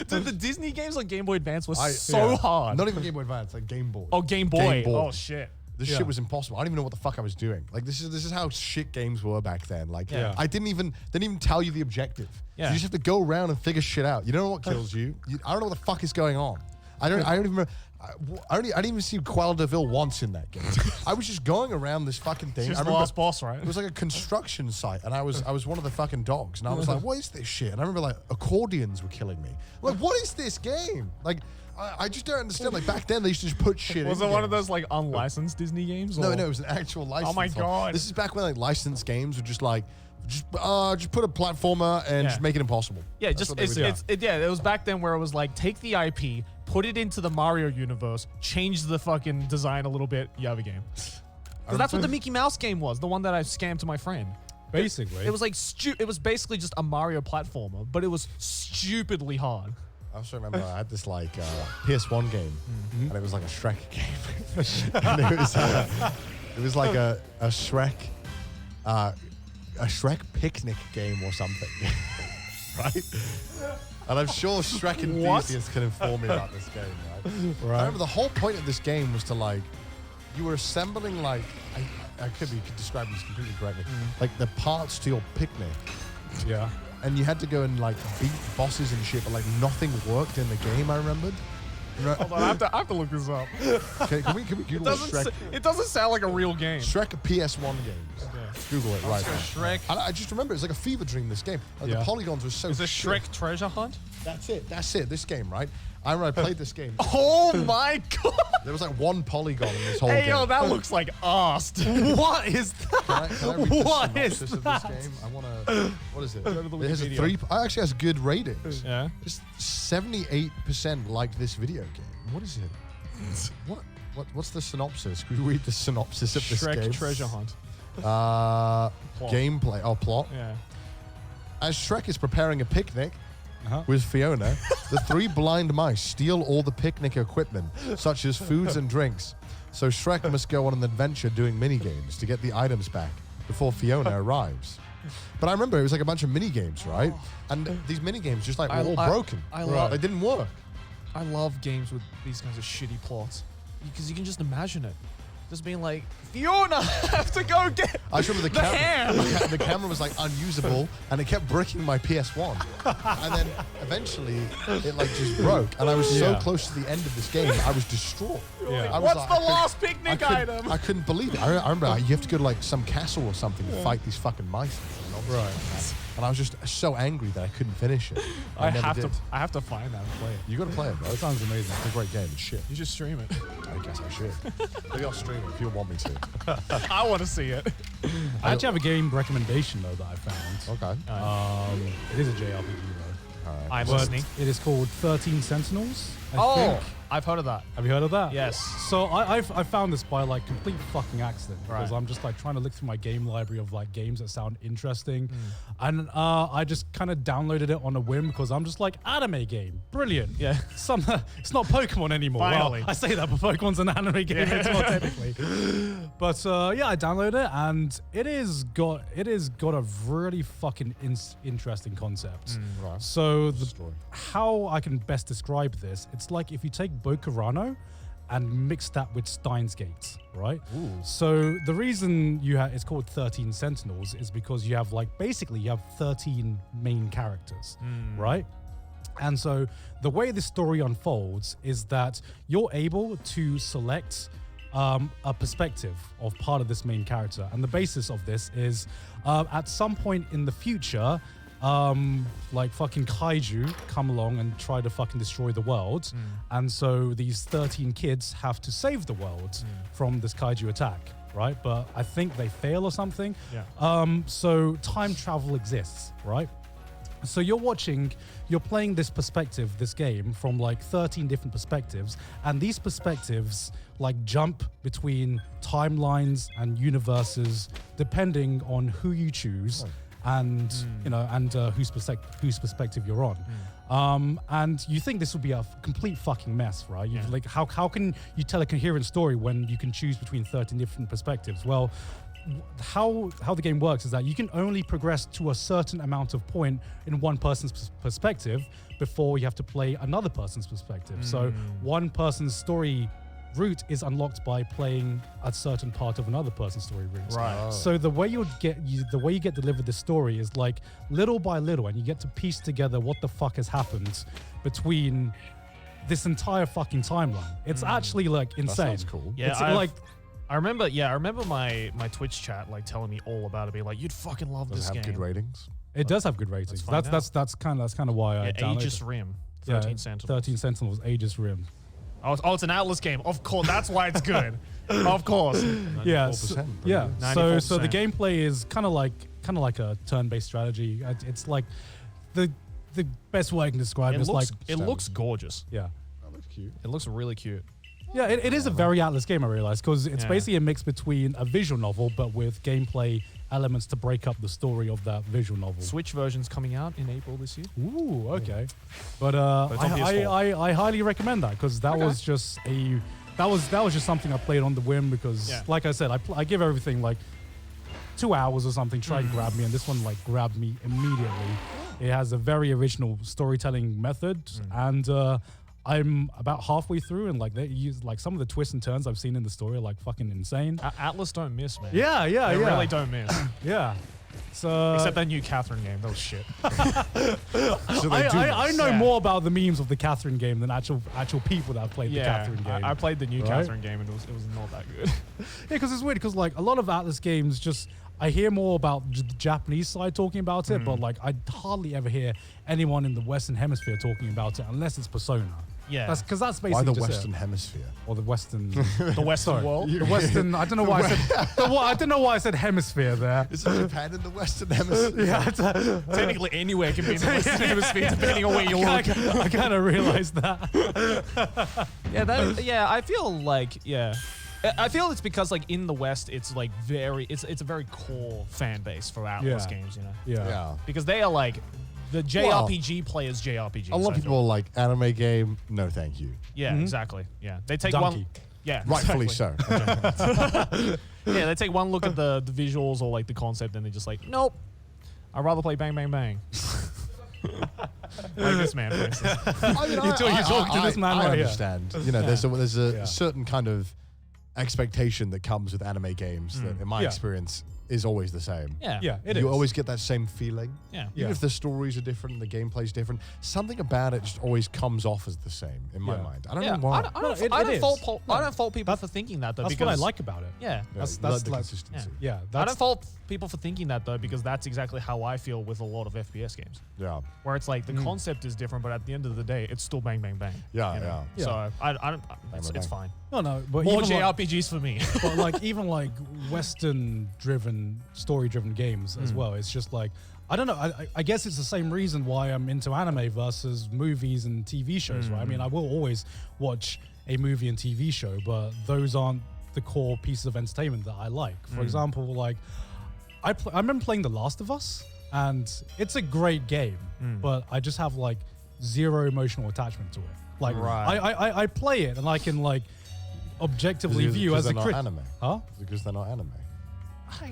Dude, the Disney games on Game Boy Advance were so hard. Not even Game Boy Advance, like Game Boy. Oh, Game Boy. Oh, shit. This shit was impossible. I don't even know what the fuck I was doing. Like this is how shit games were back then. Like I didn't even tell you the objective. Yeah. You just have to go around and figure shit out. You don't know what kills you. I don't know what the fuck is going on. I don't even remember. I didn't even see Quell Deville once in that game. I was just going around this fucking thing. Just I the remember, last boss, right? It was like a construction site, and I was one of the fucking dogs, and I was like, "What is this shit?" And I remember like accordions were killing me. I'm like, what is this game? Like, I just don't understand. Like back then, they used to just put shit. Was in it one of games. those like unlicensed Disney games? No, or- it was an actual license. Oh my one. god! This is back when like licensed games were just like, just put a platformer and just make it impossible. Yeah, That's just what they would do. it was back then where it was like take the IP, put it into the Mario universe, change the fucking design a little bit. You have a game. Because that's what the Mickey Mouse game was, the one that I scammed to my friend. Basically, it was like it was basically just a Mario platformer, but it was stupidly hard. I also remember I had this like PS1 game, and it was like a Shrek game. And it was like a Shrek picnic game or something, right? And I'm sure Shrek enthusiasts can inform me about this game, right? I remember the whole point of this game was to like, you were assembling like, I could describe this completely correctly, like the parts to your picnic. Yeah. And you had to go and like beat bosses and shit, but like nothing worked in the game, I remembered. Hold on, I have to look this up. Okay, can we Google Shrek? It doesn't sound like a real game. Shrek PS1 games. Google it right now. Shrek. I just remember it was like a fever dream, this game. Like the polygons were so Is it shit. Shrek Treasure Hunt? That's it, this game, right? I remember I played this game. Oh my god! There was like one polygon in this whole game. Hey yo, that looks like arse. What is that? Can I read the What is synopsis of that? this game? I want to. What is it? Go to the It has a Wikipedia. actually has good ratings. Yeah. Just 78% like this video game. What is it? What's the synopsis? Could you read the synopsis of this Shrek game? Treasure Hunt. Plot. Gameplay. Oh, plot. Yeah. As Shrek is preparing a picnic with Fiona, the three blind mice steal all the picnic equipment, such as foods and drinks. So Shrek must go on an adventure doing mini-games to get the items back before Fiona arrives. But I remember it was like a bunch of mini-games, right? And these mini-games just like were all broken. They didn't work. I love games with these kinds of shitty plots because you can just imagine it. Just being like, Fiona, I have to go get I just remember the ham. the camera was like unusable, and it kept bricking my PS1. And then eventually, it like just broke, and I was so close to the end of this game, I was distraught. Yeah. I was What's the last picnic item? I couldn't believe it. I remember you have to go to like some castle or something to fight these fucking mice. Right. And I was just so angry that I couldn't finish it. I never have did. I have to find that and play it. You gotta play it, bro. It sounds amazing. It's a great game. It's shit. You should stream it. I guess I should. Maybe I'll stream it if you want me to. I want to see it. I actually have a game recommendation though that I found. Okay. It is a JRPG though. I'm But listening. It is called 13 Sentinels. I think. I've heard of that. Have you heard of that? Yes. So I found this by like complete fucking accident because Right. I'm just like trying to look through my game library of like games that sound interesting, and I just kind of downloaded it on a whim because I'm just like anime game, brilliant. Yeah. It's not Pokemon anymore. Finally. Well, I say that, but Pokemon's an anime game as well technically. But yeah, I downloaded it and it is got a really fucking interesting concept. Right. So how I can best describe this, it's like if you take Bokurano and mix that with Steins Gate, right? So the reason it's called 13 Sentinels is because you have basically you have 13 main characters, right? And so the way the story unfolds is that you're able to select a perspective of part of this main character. And the basis of this is at some point in the future, fucking kaiju come along and try to fucking destroy the world. And so these 13 kids have to save the world from this kaiju attack, right? But I think they fail or something. So time travel exists, right? So you're playing this perspective, this game from 13 different perspectives, and these perspectives jump between timelines and universes depending on who you choose and whose perspective you're on. And you think this would be a complete fucking mess, right? How can you tell a coherent story when you can choose between 13 different perspectives? Well, how the game works is that you can only progress to a certain amount of point in one person's perspective before you have to play another person's perspective. So one person's story route is unlocked by playing a certain part of another person's story route. Right. So the way you get delivered the story is little by little, and you get to piece together what the fuck has happened between this entire fucking timeline. It's actually insane. That sounds cool. Yeah, I remember my Twitch chat telling me all about it, being you'd fucking love Does this it game. have good ratings? It does have good ratings. find That's kind of why I downloaded Aegis it. Rim, 13 Sentinels. 13 Sentinels, Aegis Rim. Oh, it's an Atlas game. Of course, that's why it's good. Of course. Yeah. 94%, So the gameplay is kind of like a turn-based strategy. It's the best way I can describe it. It looks gorgeous. Yeah. That looks cute. It looks really cute. Yeah, it is a very Atlas game, I realize, because it's basically a mix between a visual novel, but with gameplay elements to break up the story of that visual novel. Switch version's coming out in April this year. Ooh, okay. But it's on PS4. I highly recommend that, because that was just something I played on the whim, because like I said, I give everything 2 hours or something, try to grab me, and this one grabbed me immediately. It has a very original storytelling method, and I'm about halfway through, and they use some of the twists and turns I've seen in the story are fucking insane. Atlas don't miss, man. Yeah. They really don't miss. Yeah. So except that new Catherine game, that was shit. I know more about the memes of the Catherine game than actual people that have played the Catherine game. I played the new Catherine game, and it was not that good. Yeah, because it's weird, because a lot of Atlas games I hear more about the Japanese side talking about it, but I hardly ever hear anyone in the Western Hemisphere talking about it unless it's Persona. Yeah, because that's basically Why the just Western Hemisphere? Or the Western, the Western world. The Western. I don't know why I said. I don't know why I said hemisphere there. Is it Japan in the Western Hemisphere? Yeah, technically anywhere can be in the Western Hemisphere depending on where you look. I kind of realized that. I feel I feel it's because in the West it's it's a very core fan base for Atlas games, Yeah. Because they are the JRPG players JRPG. A lot of people are like, anime game, no thank you. Yeah, exactly. Yeah. They take Donkey. one. Yeah. Rightfully exactly. Yeah, they take one look at the visuals or the concept, and they're just nope. I'd rather play Bang Bang Bang. Like this man, for instance. You're talking to this man I right here. understand. There's a certain kind of expectation that comes with anime games that, in my experience, is always the same. Yeah. You always get that same feeling. Yeah. Even if the stories are different, the gameplay's different, something about it just always comes off as the same in my mind. I don't know why. I don't fault people for thinking that, though. That's because what I like about it. Yeah. That's the consistency. Yeah. I don't fault people for thinking that, though, because that's exactly how I feel with a lot of FPS games. Yeah. Where it's the concept is different, but at the end of the day, it's still bang, bang, bang. Yeah. So I don't. It's fine. No, but more even JRPGs for me. But even Western story-driven games as well. It's just I don't know. I guess it's the same reason why I'm into anime versus movies and TV shows, right? I mean, I will always watch a movie and TV show, but those aren't the core pieces of entertainment that I like. For example, I remember playing The Last of Us, and it's a great game, but I just have zero emotional attachment to it. I play it and I can objectively view as a critic. Anime. Huh? Because they're not anime.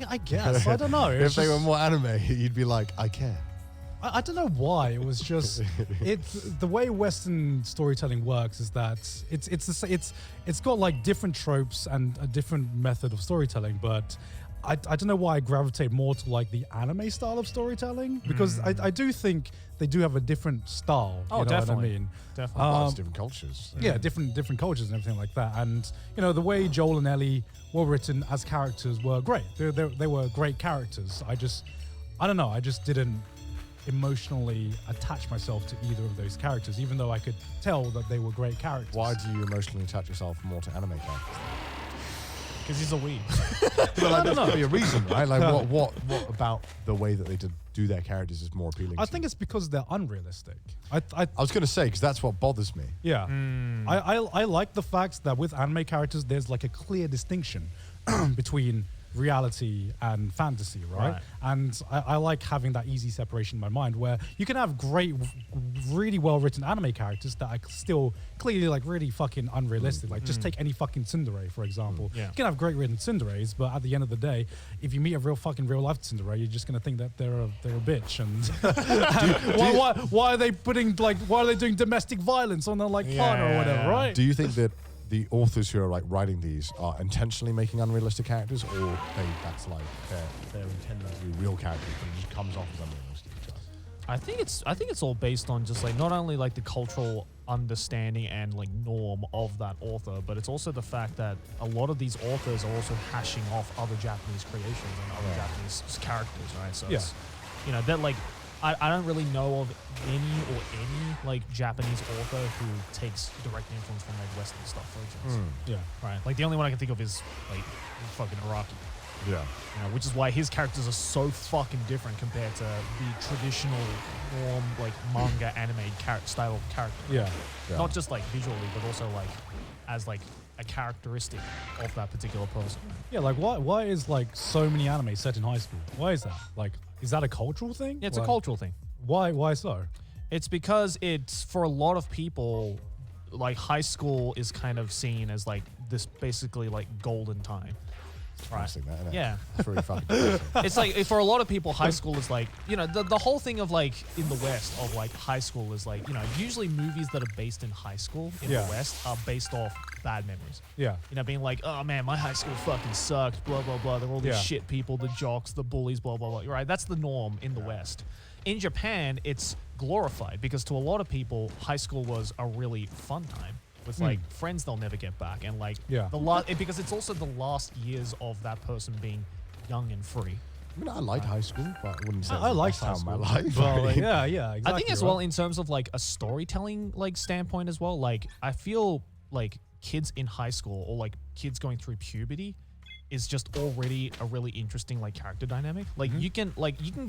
I guess. I don't know. If they were more anime, you'd be like, I care. I don't know why. It was just the way Western storytelling works is that it's got like different tropes and a different method of storytelling, but I don't know why I gravitate more to like the anime style of storytelling, because I do think they do have a different style. Oh, you know definitely. What I mean? Definitely. Lots of different cultures. Yeah, different cultures and everything like that. And you know, the way Joel and Ellie were written as characters were great. They were great characters. I don't know. I just didn't emotionally attach myself to either of those characters, even though I could tell that they were great characters. Why do you emotionally attach yourself more to anime characters? Because he's a weeb. But like, there's got to be a reason, right? Like, what about the way that they do their characters is more appealing? I think it's because they're unrealistic. I was going to say, because that's what bothers me. Yeah. I like the fact that with anime characters, there's like a clear distinction between reality and fantasy, right? And I like having that easy separation in my mind, where you can have great, really well-written anime characters that are still clearly like really fucking unrealistic. Like just take any fucking tsundere, for example. You can have great written tsunderes, but at the end of the day, if you meet a real life tsundere, you're just gonna think that they're a bitch. And why are they doing domestic violence on their like partner or whatever, right? Do you think that the authors who are like writing these are intentionally making unrealistic characters, or that's like they're intending to be real characters, but it just comes off as unrealistic? I think it's all based on just like not only like the cultural understanding and like norm of that author, but it's also the fact that a lot of these authors are also hashing off other Japanese creations and other Japanese characters, right? So it's, you know, that like I don't really know of any like Japanese author who takes direct influence from like Western stuff, for instance. Right. Like the only one I can think of is like fucking Araki. Yeah. You know, which is why his characters are so fucking different compared to the traditional norm like manga anime style of character. Yeah. Not just like visually, but also like as like a characteristic of that particular person. Yeah, like why is like so many anime set in high school? Why is that? Like, is that a cultural thing? Yeah, it's a cultural thing. Why so? It's because it's, for a lot of people, like high school is kind of seen as like this basically like golden time. Right. Yeah. That's really fucking depressing. It's like, for a lot of people, high school is like, you know, the whole thing of like in the West of like high school is like, you know, usually movies that are based in high school in the West are based off bad memories. Yeah. You know, being like, oh man, my high school fucking sucked, blah, blah, blah. They're all these shit people, the jocks, the bullies, blah, blah, blah. Right? That's the norm in the West. In Japan, it's glorified because to a lot of people, high school was a really fun time. With like friends they'll never get back, and like because it's also the last years of that person being young and free. I mean, I liked high school, but I wouldn't say I liked high school. my life. Well, yeah, exactly. I think as well in terms of like a storytelling like standpoint as well. Like I feel like kids in high school or like kids going through puberty is just already a really interesting like character dynamic. Like you can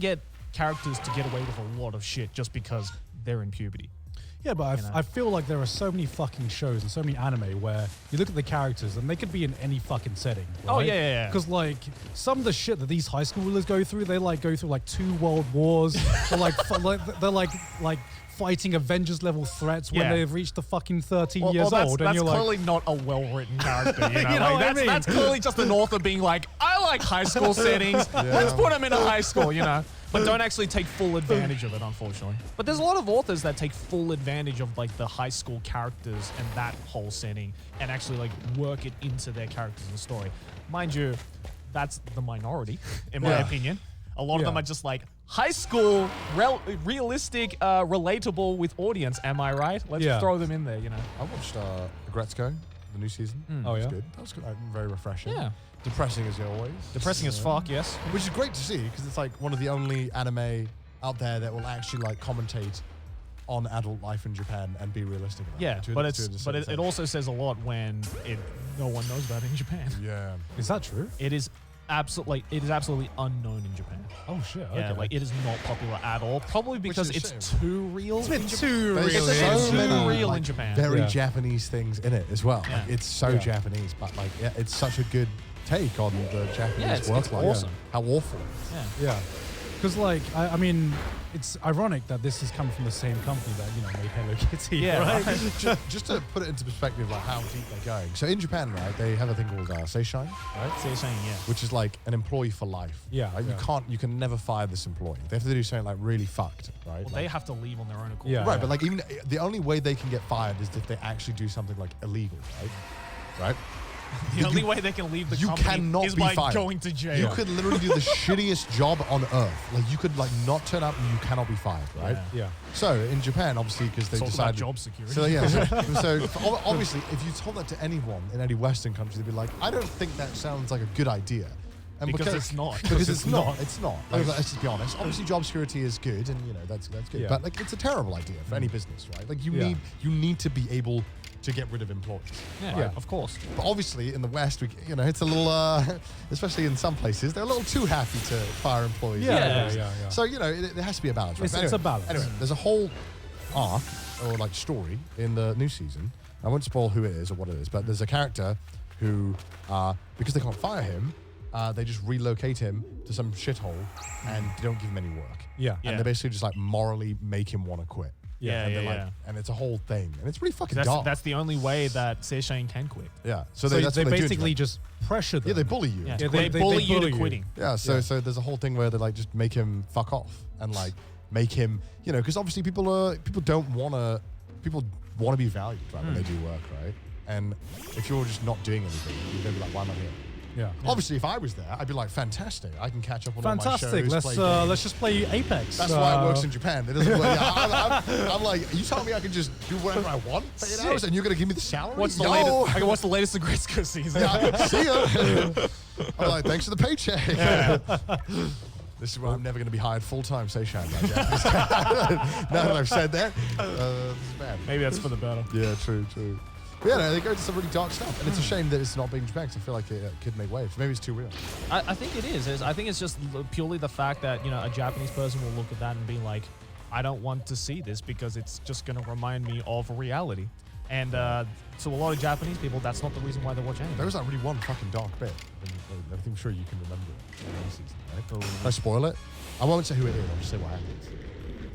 get characters to get away with a lot of shit just because they're in puberty. Yeah, but I feel like there are so many fucking shows and so many anime where you look at the characters and they could be in any fucking setting. Right? Oh, yeah. Because like some of the shit that these high schoolers go through, they like go through like 2 world wars. they're like fighting Avengers level threats when they've reached the fucking 13 years old. That's you're clearly like, not a well-written character. You know, You know like, what I mean? That's clearly just an author being like, I like high school settings. Let's put them in a high school, you know. But don't actually take full advantage of it, unfortunately. But there's a lot of authors that take full advantage of like the high school characters and that whole setting and actually like work it into their characters and story. Mind you, that's the minority, in my opinion. A lot of them are just like high school, realistic, relatable with audience. Am I right? Let's throw them in there, you know. I watched Gretzko, the new season. Oh, That was yeah? good. That was good. Very refreshing. Yeah. Depressing as always. Depressing as fuck, yes. Which is great to see because it's like one of the only anime out there that will actually like commentate on adult life in Japan and be realistic about Yeah, it. but it also says a lot when no one knows about it in Japan. Yeah. Is that true? It is absolutely unknown in Japan. Oh shit. Yeah, Okay. like it is not popular at all. Probably because is a it's shame. too real. It's a bit in too Japan. real. It's a bit so too many, real like, in Japan. Very Yeah. Japanese things in it as well. Yeah. Like, it's so Japanese, but like it's such a good take on the Japanese Yeah, it's work life. awesome. How awful. Yeah. Yeah. Because like I mean, it's ironic that this is coming from the same company that made Hello Kitty. Yeah, right. Just to put it into perspective, like how deep they're going. So in Japan, right, they have a thing called seishine, right? Seishine, yeah. Which is like an employee for life. Yeah, right? yeah. You can never fire this employee. They have to do something like really fucked, right? Well, they have to leave on their own accord. Yeah. Right, but like even the only way they can get fired is if they actually do something like illegal, right? Right? The only way they can leave the you company cannot is be by fired. going to jail. You could literally do the shittiest job on earth. Like you could like not turn up and you cannot be fired, right? Yeah. So in Japan, obviously, because they It's all about decided job security. So yeah, so obviously, if you told that to anyone in any Western country, they'd be like, "I don't think that sounds like a good idea." And Because it's not. Because it's not. It's not. Like, let's just be honest. Obviously, job security is good, and that's good. Yeah. But like, it's a terrible idea for any business, right? Like you need to be able to get rid of employees. Yeah, right? of course. But obviously, in the West, it's a little, especially in some places, they're a little too happy to fire employees. Yeah. So there has to be a balance. Right? It's a balance. Anyway, there's a whole arc or like story in the new season. I won't spoil who it is or what it is, but there's a character who, because they can't fire him, they just relocate him to some shithole and don't give him any work. Yeah. And they basically just like morally make him want to quit. Yeah, and yeah, they're like, yeah. and it's a whole thing, and it's pretty fucking dark. That's the only way that Seishine can quit. Yeah. So that's they what do basically to just pressure them. Yeah, they bully you. Yeah, to they quit. bully you to quitting. Yeah, so there's a whole thing where they like just make him fuck off and like make him, because obviously people want to be valued, right, when they do work, right? And if you're just not doing anything, you're gonna be like, why am I here? Yeah. Obviously, if I was there, I'd be like, fantastic. I can catch up on all my Fantastic. shows. Let's just play Apex. That's why it works in Japan. It doesn't work. I'm like, are you telling me I can just do whatever I want for 8 hours and you're gonna give me the salary? What's the latest? I can watch the latest Agritzko season. Yeah, see ya. I'm like, thanks for the paycheck. Yeah. This is why I'm never going to be hired full-time, Seishan. Now that I've said that, this is bad. Maybe that's for the better. Yeah, true. But yeah, no, they go to some really dark stuff, and it's a shame that it's not being Japan, because I feel like it could make waves. Maybe it's too real. I think it is. I think it's just purely the fact that a Japanese person will look at that and be like, I don't want to see this because it's just going to remind me of reality. And so a lot of Japanese people, that's not the reason why they watch anime. There was that really one fucking dark bit. I think I'm sure you can remember it. In the season, right? Can I spoil it? I won't say who it is. I'll just say what happens.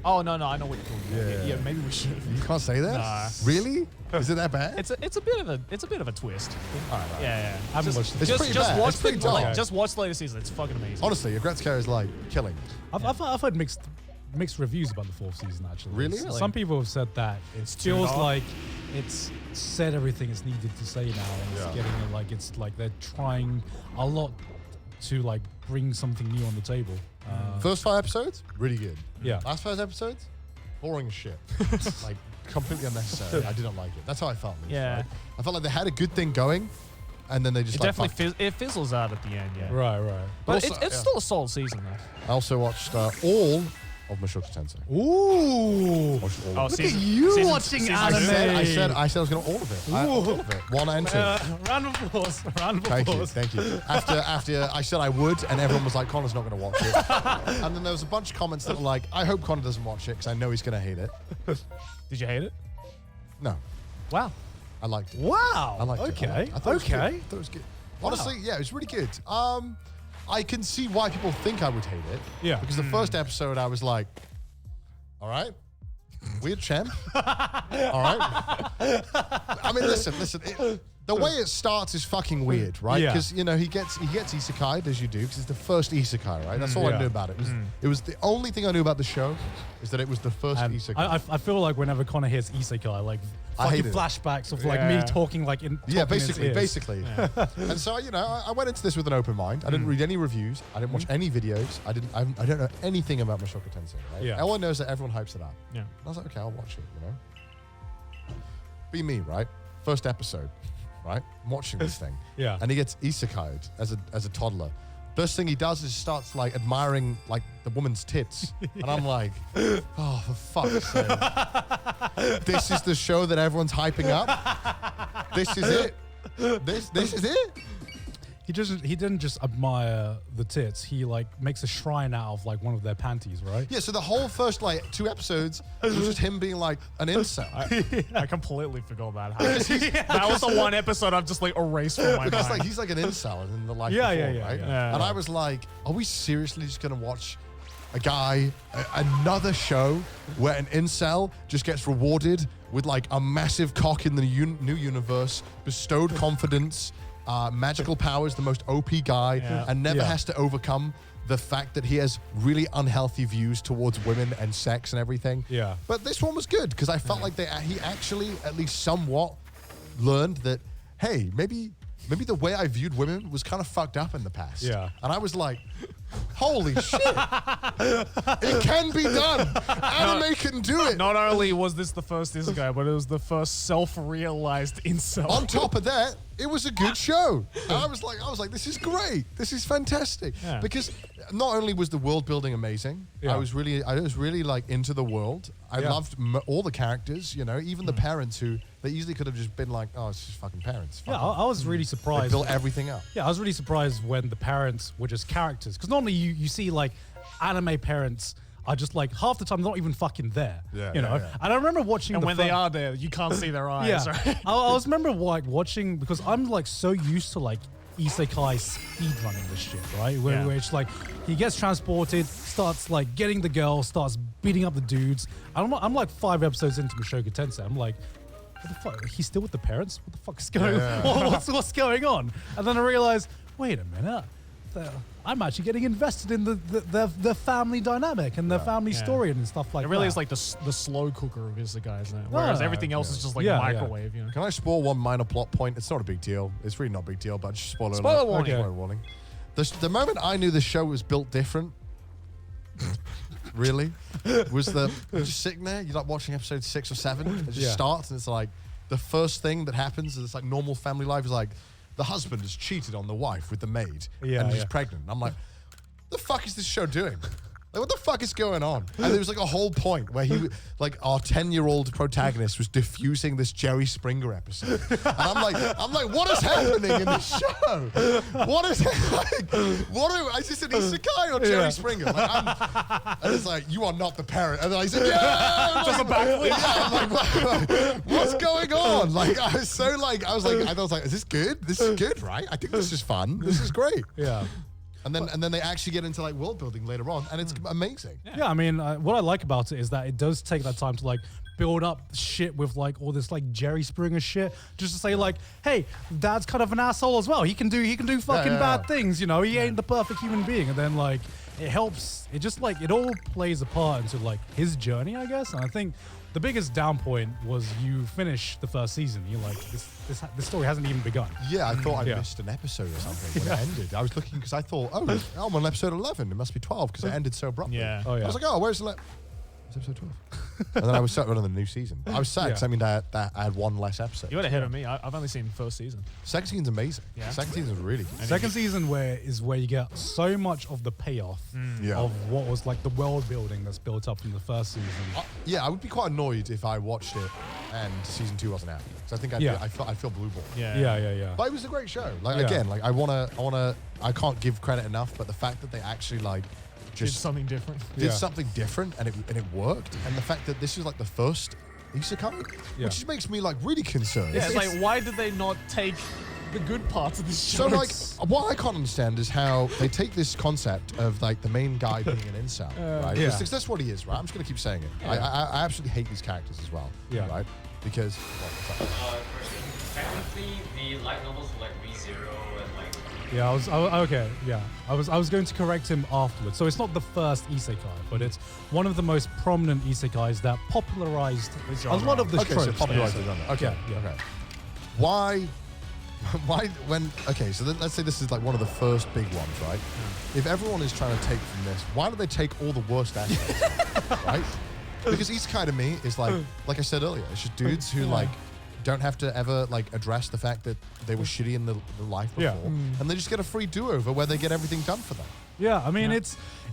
Oh no, I know what you're talking about. Yeah, maybe we should. You can't say that. Nah. Really? Is it that bad? It's a bit of a twist. All right. Yeah. I haven't watched it. It's pretty bad. Watch It's pretty dark. just watch the latest season. It's fucking amazing. Honestly, Agritzko is like killing. I've heard mixed reviews about the fourth season. Actually, Really? Some people have said that it too feels dark. like it's said everything it's needed to say now, and it's getting it's like they're trying a lot to like bring something new on the table. First 5 episodes, really good. Yeah. Last 5 episodes, boring as shit. Like completely unnecessary. I didn't like it. That's how I felt. Yeah. Right? I felt like they had a good thing going, and then they just It like, definitely it fizzles out at the end. Yeah. Right. But also- it's still a solid season though. I also watched all of Mushoku Tensei. Ooh. Watched all Oh, of it. Look at you watching season anime. I said I was going to all of it. All of it. 1 and 2. Round of applause. Thank you. After I said I would, and everyone was like, Connor's not going to watch it. And then there was a bunch of comments that were like, I hope Connor doesn't watch it because I know he's going to hate it. Did you hate it? No, Wow. I liked it. Wow. I liked it. Okay. I thought it was good. Okay. I thought it was good. Honestly, yeah, it was really good. I can see why people think I would hate it. Yeah. Because the first episode, I was like, all right, weird champ. All right. I mean, listen. The way it starts is fucking weird, right? Yeah. Because, he gets isekai'd, as you do, because it's the first isekai, right? That's all I Yeah. knew about it. It was the only thing I knew about the show is that it was the first And isekai. I feel like whenever Connor hears isekai, like I hate fucking it. flashbacks of like me talking like in Yeah, talking in his ears. basically. And so, I went into this with an open mind. I didn't read any reviews. I didn't watch any videos. I don't know anything about Mushoku Tensei, right? Yeah. All I know is that everyone hypes it up. Yeah. And I was like, okay, I'll watch it, Be me, right? First episode, right? I'm watching this thing. Yeah. And he gets isekai'd as a toddler. First thing he does is starts like admiring like the woman's tits. And I'm like, oh, for fuck's sake. This is the show that everyone's hyping up? This is it? This is it? He didn't just admire the tits. He like makes a shrine out of like one of their panties, right? Yeah, so the whole first like 2 episodes was just him being like an incel. I completely forgot about how that was the one episode I've just like erased from my Because mind. like he's like an incel in the life Yeah, before, yeah, right? yeah. And I was like, are we seriously just gonna watch a guy, another show where an incel just gets rewarded with like a massive cock in the new universe, bestowed confidence, magical powers, the most OP guy, and never has to overcome the fact that he has really unhealthy views towards women and sex and everything. Yeah. But this one was good because I felt like he actually at least somewhat learned that, hey, maybe the way I viewed women was kind of fucked up in the past. Yeah. And I was like, holy shit. It can be done. Anime can do it. Not only was this the first isekai, but it was the first self-realized incel. On top of that, it was a good show. And I was like, this is great. This is fantastic. Yeah. Because not only was the world building amazing, I was really like into the world. I loved all the characters, you know, even the parents who they easily could have just been like, oh, it's just fucking parents. Yeah, I was really surprised. They built everything up. Yeah, I was really surprised when the parents were just characters. Because normally you see like anime parents are just like half the time they're not even fucking there. Yeah, you know. yeah. And I remember watching. And when they are there, you can't see their eyes. Yeah, Right? I was remember like watching because I'm like so used to like isekai speed running this shit, right? Where it's like he gets transported, starts like getting the girl, starts beating up the dudes. I'm like 5 episodes into Mushoku Tensei. I'm like, what the fuck? He's still with the parents? What the fuck is going on? What's going on? And then I realized, wait a minute. I'm actually getting invested in the family dynamic and the family story and stuff like that. It really is like the slow cooker of isekai, isn't it? Whereas everything else is just like a microwave. You know? Can I spoil one minor plot point? It's not a big deal. It's really not a big deal, but just spoiler Spoiler alert. warning. Spoiler warning. The moment I knew the show was built different, really, was just sitting there, you're like watching episode 6 or 7, it just starts and it's like, the first thing that happens is it's like normal family life is like, the husband has cheated on the wife with the maid and she's pregnant. I'm like, the fuck is this show doing? Like, what the fuck is going on? And there was like a whole point where like our 10-year-old protagonist was diffusing this Jerry Springer episode. And I'm like, what is happening in this show? What is is this an isekai or Jerry Springer? Like, and it's like, you are not the parent. And then I said, yeah! Just a backflip. Yeah, I'm like, what's going on? Like, I was like, is this good? This is good, right? I think this is fun. This is great. Yeah. And then they actually get into like world building later on, and it's amazing. Yeah, I mean, what I like about it is that it does take that time to like build up shit with like all this like Jerry Springer shit, just to say like, hey, Dad's kind of an asshole as well. He can do fucking bad things, you know. He ain't the perfect human being, and then like it helps. It just like it all plays a part into like his journey, I guess. And I think the biggest down point was you finish the first season. You're like, this story hasn't even begun. Yeah, I thought I missed an episode or something when it ended. I was looking because I thought, I'm on episode 11. It must be 12 because it ended so abruptly. Yeah. Oh, yeah. I was like, where's the it's episode 12. And then I was set on the new season. I was sad because I mean that I had one less episode. You would have hit on me. I've only seen the first season. Second season's amazing. Yeah. Second season's really good. Second season is where you get so much of the payoff of what was like the world building that's built up from the first season. Yeah, I would be quite annoyed if I watched it and season 2 wasn't out. Because I think I'd feel blue ball. Yeah. But it was a great show. Like again, like I can't give credit enough, but the fact that they actually like Did something different. Did something different and it worked. And the fact that this is like the first isekai, which just makes me like really concerned. Yeah, it's like, why did they not take the good parts of this show? So like, what I can't understand is how they take this concept of like the main guy being an incel, right? Yeah. Because that's what he is, right? I'm just gonna keep saying it. I absolutely hate these characters as well, right? Because technically the light novels were like ReZero and like. Yeah, I was going to correct him afterwards. So it's not the first isekai, but it's one of the most prominent isekais that popularized a lot of the tropes. So popularized the genre. Okay. Why so let's say this is like one of the first big ones, right? If everyone is trying to take from this, why do they take all the worst aspects, right? Because isekai to me is like I said earlier, it's just dudes who like don't have to ever like address the fact that they were shitty in the life before, and they just get a free do-over where they get everything done for them. Yeah, I mean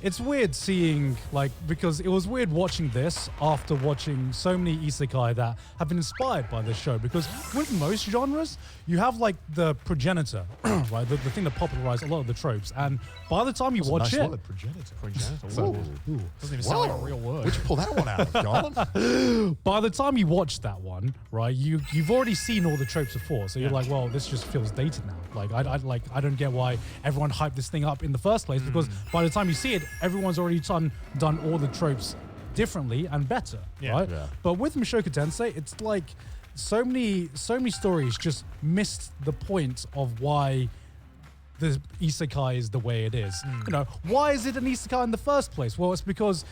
it's weird seeing like, because it was weird watching this after watching so many isekai that have been inspired by this show, because with most genres you have like the progenitor, right, the thing that popularized a lot of the tropes, and by the time you watch it, word, progenitor. Ooh. Doesn't even sound like a real word. Where'd you pull that one out of, Garland? by the time you watch that one, right, you've already seen all the tropes before, so you're like, well, this just feels dated now. Like I don't get why everyone hyped this thing up in the first place, because because by the time you see it, everyone's already done all the tropes differently and better, right? Yeah. But with Mushoku Tensei, it's like so many stories just missed the point of why the isekai is the way it is. You know, why is it an isekai in the first place? Well, it's because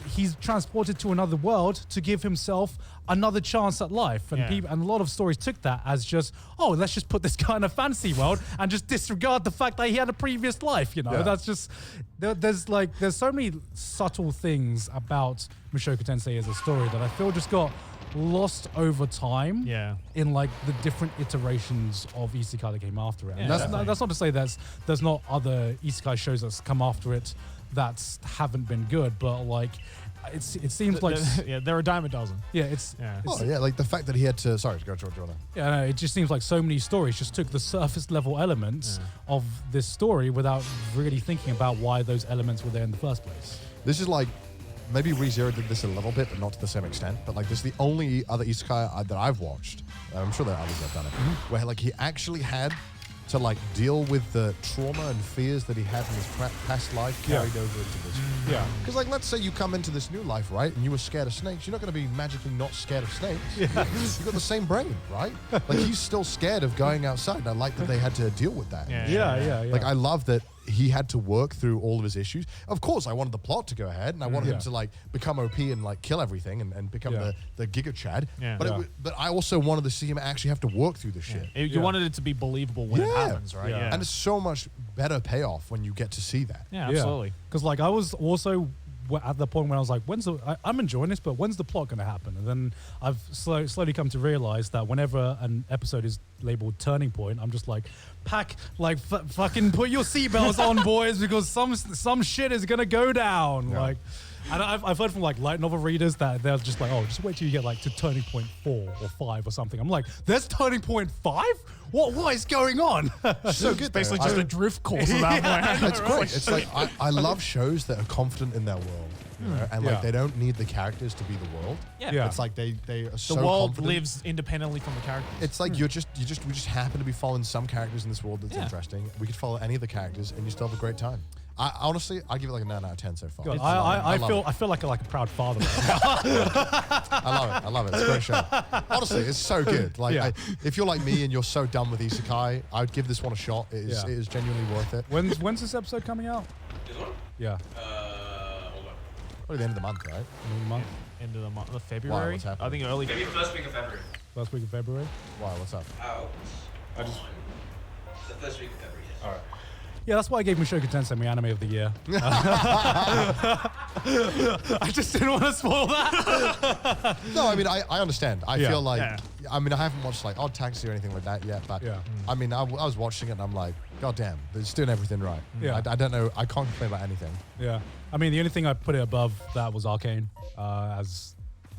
he's transported to another world to give himself another chance at life. And and a lot of stories took that as just, oh, let's just put this guy in a fantasy world and just disregard the fact that he had a previous life, you know? That's just, there's so many subtle things about Mushoku Tensei as a story that I feel just got lost over time in like the different iterations of isekai that came after it. And that's not to say there's not other isekai shows that's come after it that haven't been good, but like it seems like they're a dime a dozen. Like the fact that he had to. Sorry, go George. Yeah, no, it just seems like so many stories just took the surface level elements of this story without really thinking about why those elements were there in the first place. This is like. Maybe ReZero did this a little bit, but not to the same extent. But like, this is the only other isekai that I've watched. I'm sure there are others that have done it, where like he actually had to like deal with the trauma and fears that he had in his past life carried over into this. Because like, let's say you come into this new life, right, and you were scared of snakes. You're not going to be magically not scared of snakes. You've got the same brain, right? Like he's still scared of going outside. And I like that they had to deal with that. Like I love that. He had to work through all of his issues. Of course, I wanted the plot to go ahead, and I wanted him to like become OP and like kill everything and become the Giga Chad. But I also wanted to see him actually have to work through the shit. You wanted it to be believable when it happens, right? And it's so much better payoff when you get to see that. Yeah, absolutely. Because like I was also at the point when I was like, I'm enjoying this, but when's the plot going to happen? And then I've slowly come to realize that whenever an episode is labeled turning point, I'm just like, fucking put your seatbelts on, boys, because some shit is going to go down. Like, and I've heard from like light novel readers that they're just like, oh, just wait till you get like to turning point 4 or 5 or something. I'm like, there's turning point 5? What is going on? So good. Basically just a drift course at that point. It's great. It's like I love shows that are confident in their world. You know? And like they don't need the characters to be the world. It's like they are so the world confident. lives independently from the characters. It's like we just happen to be following some characters in this world that's interesting. We could follow any of the characters and you still have a great time. Honestly, I give it like a 9 out of 10 so far. God, I feel like a proud father. I love it. It's a great show. Honestly, it's so good. Like, if you're like me and you're so done with isekai, I would give this one a shot. It is genuinely worth it. When's this episode coming out? This one? Yeah. Hold on. Probably the end of the month, right? End of the month. End of the February. Wow, what's happening? I think early. Maybe first week of February. First week of February. Why? What's up? Out. The first week of February. Yes. All right. Yeah, that's why I gave Mushoku Tensei my anime of the year. I just didn't want to spoil that. No, I mean, I understand. I feel like, I mean, I haven't watched like Odd Taxi or anything like that yet, but I mean, I was watching it and I'm like, God damn, it's doing everything right. Yeah. I don't know. I can't complain about anything. Yeah. I mean, the only thing I put it above that was Arcane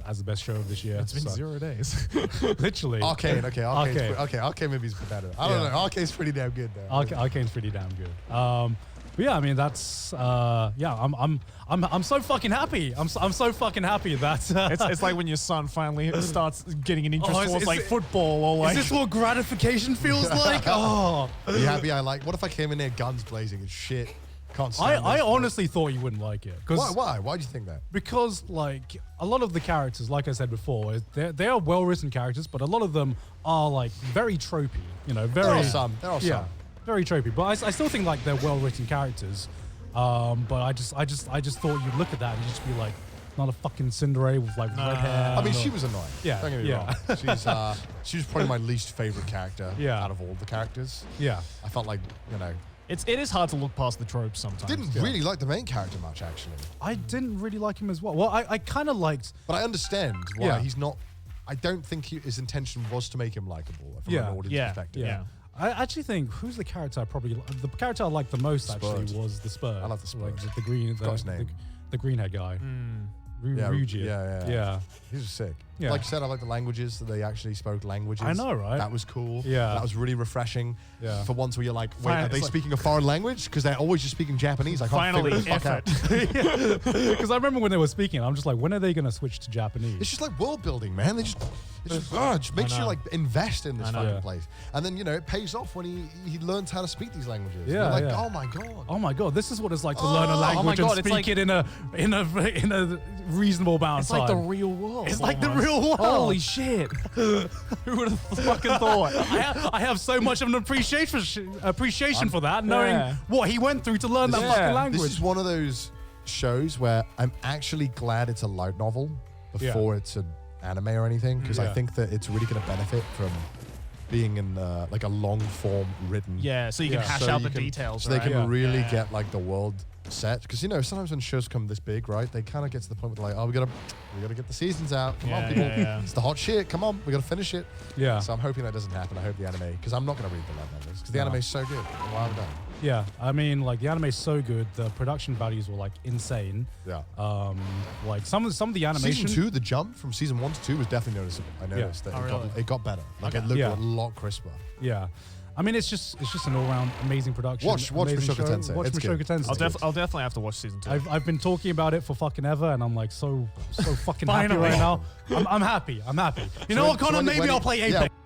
as the best show of this year. It's been 0 days. Literally. Arcane, okay. Arcane maybe is better. I don't know. Arcane's pretty damn good though. Arcane's pretty damn good. But yeah, I mean that's I'm so fucking happy. I'm so fucking happy that it's like when your son finally starts getting an interest towards like football or like. Is this what gratification feels like? Are you happy? What if I came in there guns blazing and shit? I honestly thought you wouldn't like it. Why? Why do you think that? Because like a lot of the characters, like I said before, they are well-written characters, but a lot of them are like very tropey. You know, very. There are some. Very tropey. But I still think like they're well-written characters. But I just thought you'd look at that and you'd just be like, not a fucking Cinderella with like red hair. I mean, she was annoying. Yeah. Don't get me wrong. She was probably my least favorite character out of all the characters. Yeah. I felt like, you know. It is hard to look past the tropes sometimes. Didn't really like the main character much, actually. I didn't really like him as well. Well, I kind of liked... But I understand why he's not... I don't think his intention was to make him likable from an audience perspective. Yeah. I actually think, who's the character the character I liked the most actually was the Spurs. I love the Spurs. Like just the green... Got his name. The green hair guy. Yeah, Ryuji. Yeah. He was sick. Yeah. Like I said, I like the languages that they actually spoke languages. I know, right? That was cool. Yeah. That was really refreshing. Yeah. For once where you're like, wait, Fine, are they it's like- speaking a foreign language? Because they're always just speaking Japanese. I can't figure this fuck out. Because I remember when they were speaking, I'm just like, when are they gonna switch to Japanese? It's just like world building, man. It just makes you like invest in this I know. fucking Yeah. place. And then, you know, it pays off when he learns how to speak these languages. Yeah, You're like, yeah. oh my God. Oh my God, this is what it's like to learn a Oh my language God, and it's speak like- it in a reasonable amount It's of time. like the real world. It's like the almost. real world. Holy shit. Who would have fucking thought? I have so much of an appreciation for that, knowing Yeah. what he went through to learn that fucking language. This is one of those shows where I'm actually glad it's a light novel before it's an anime or anything, because I Yeah. think that it's really going to benefit from being in like a long form written. Yeah, so you can hash out the details, So they right? can Yeah. really Yeah. get like the world set, because you know sometimes when shows come this big, right, they kind of get to the point where they're like, oh, we gotta get the seasons out. Come on, Yeah, people, yeah, yeah. it's the hot shit. Come on, we gotta finish it. Yeah. So I'm hoping that doesn't happen. I hope the anime, because I'm not gonna read the light novels, because the No. anime is so good. Why would I? Yeah, I mean, like the anime is so good. The production values were like insane. Yeah. Like some of the animation. Season 2, the jump from season 1 to 2 was definitely noticeable. I noticed that Oh, really? it got better. Like Okay. it looked Yeah. a lot crisper. Yeah. I mean, it's just an all-round amazing production. Watch amazing Mushoku show. Tensei. Watch It's good. Mushoku Tensei. I'll definitely have to watch season 2. I've been talking about it for fucking ever, and I'm like so fucking happy Finally. right now. I'm happy. You know what, Connor? Maybe I'll play Apex. Yeah,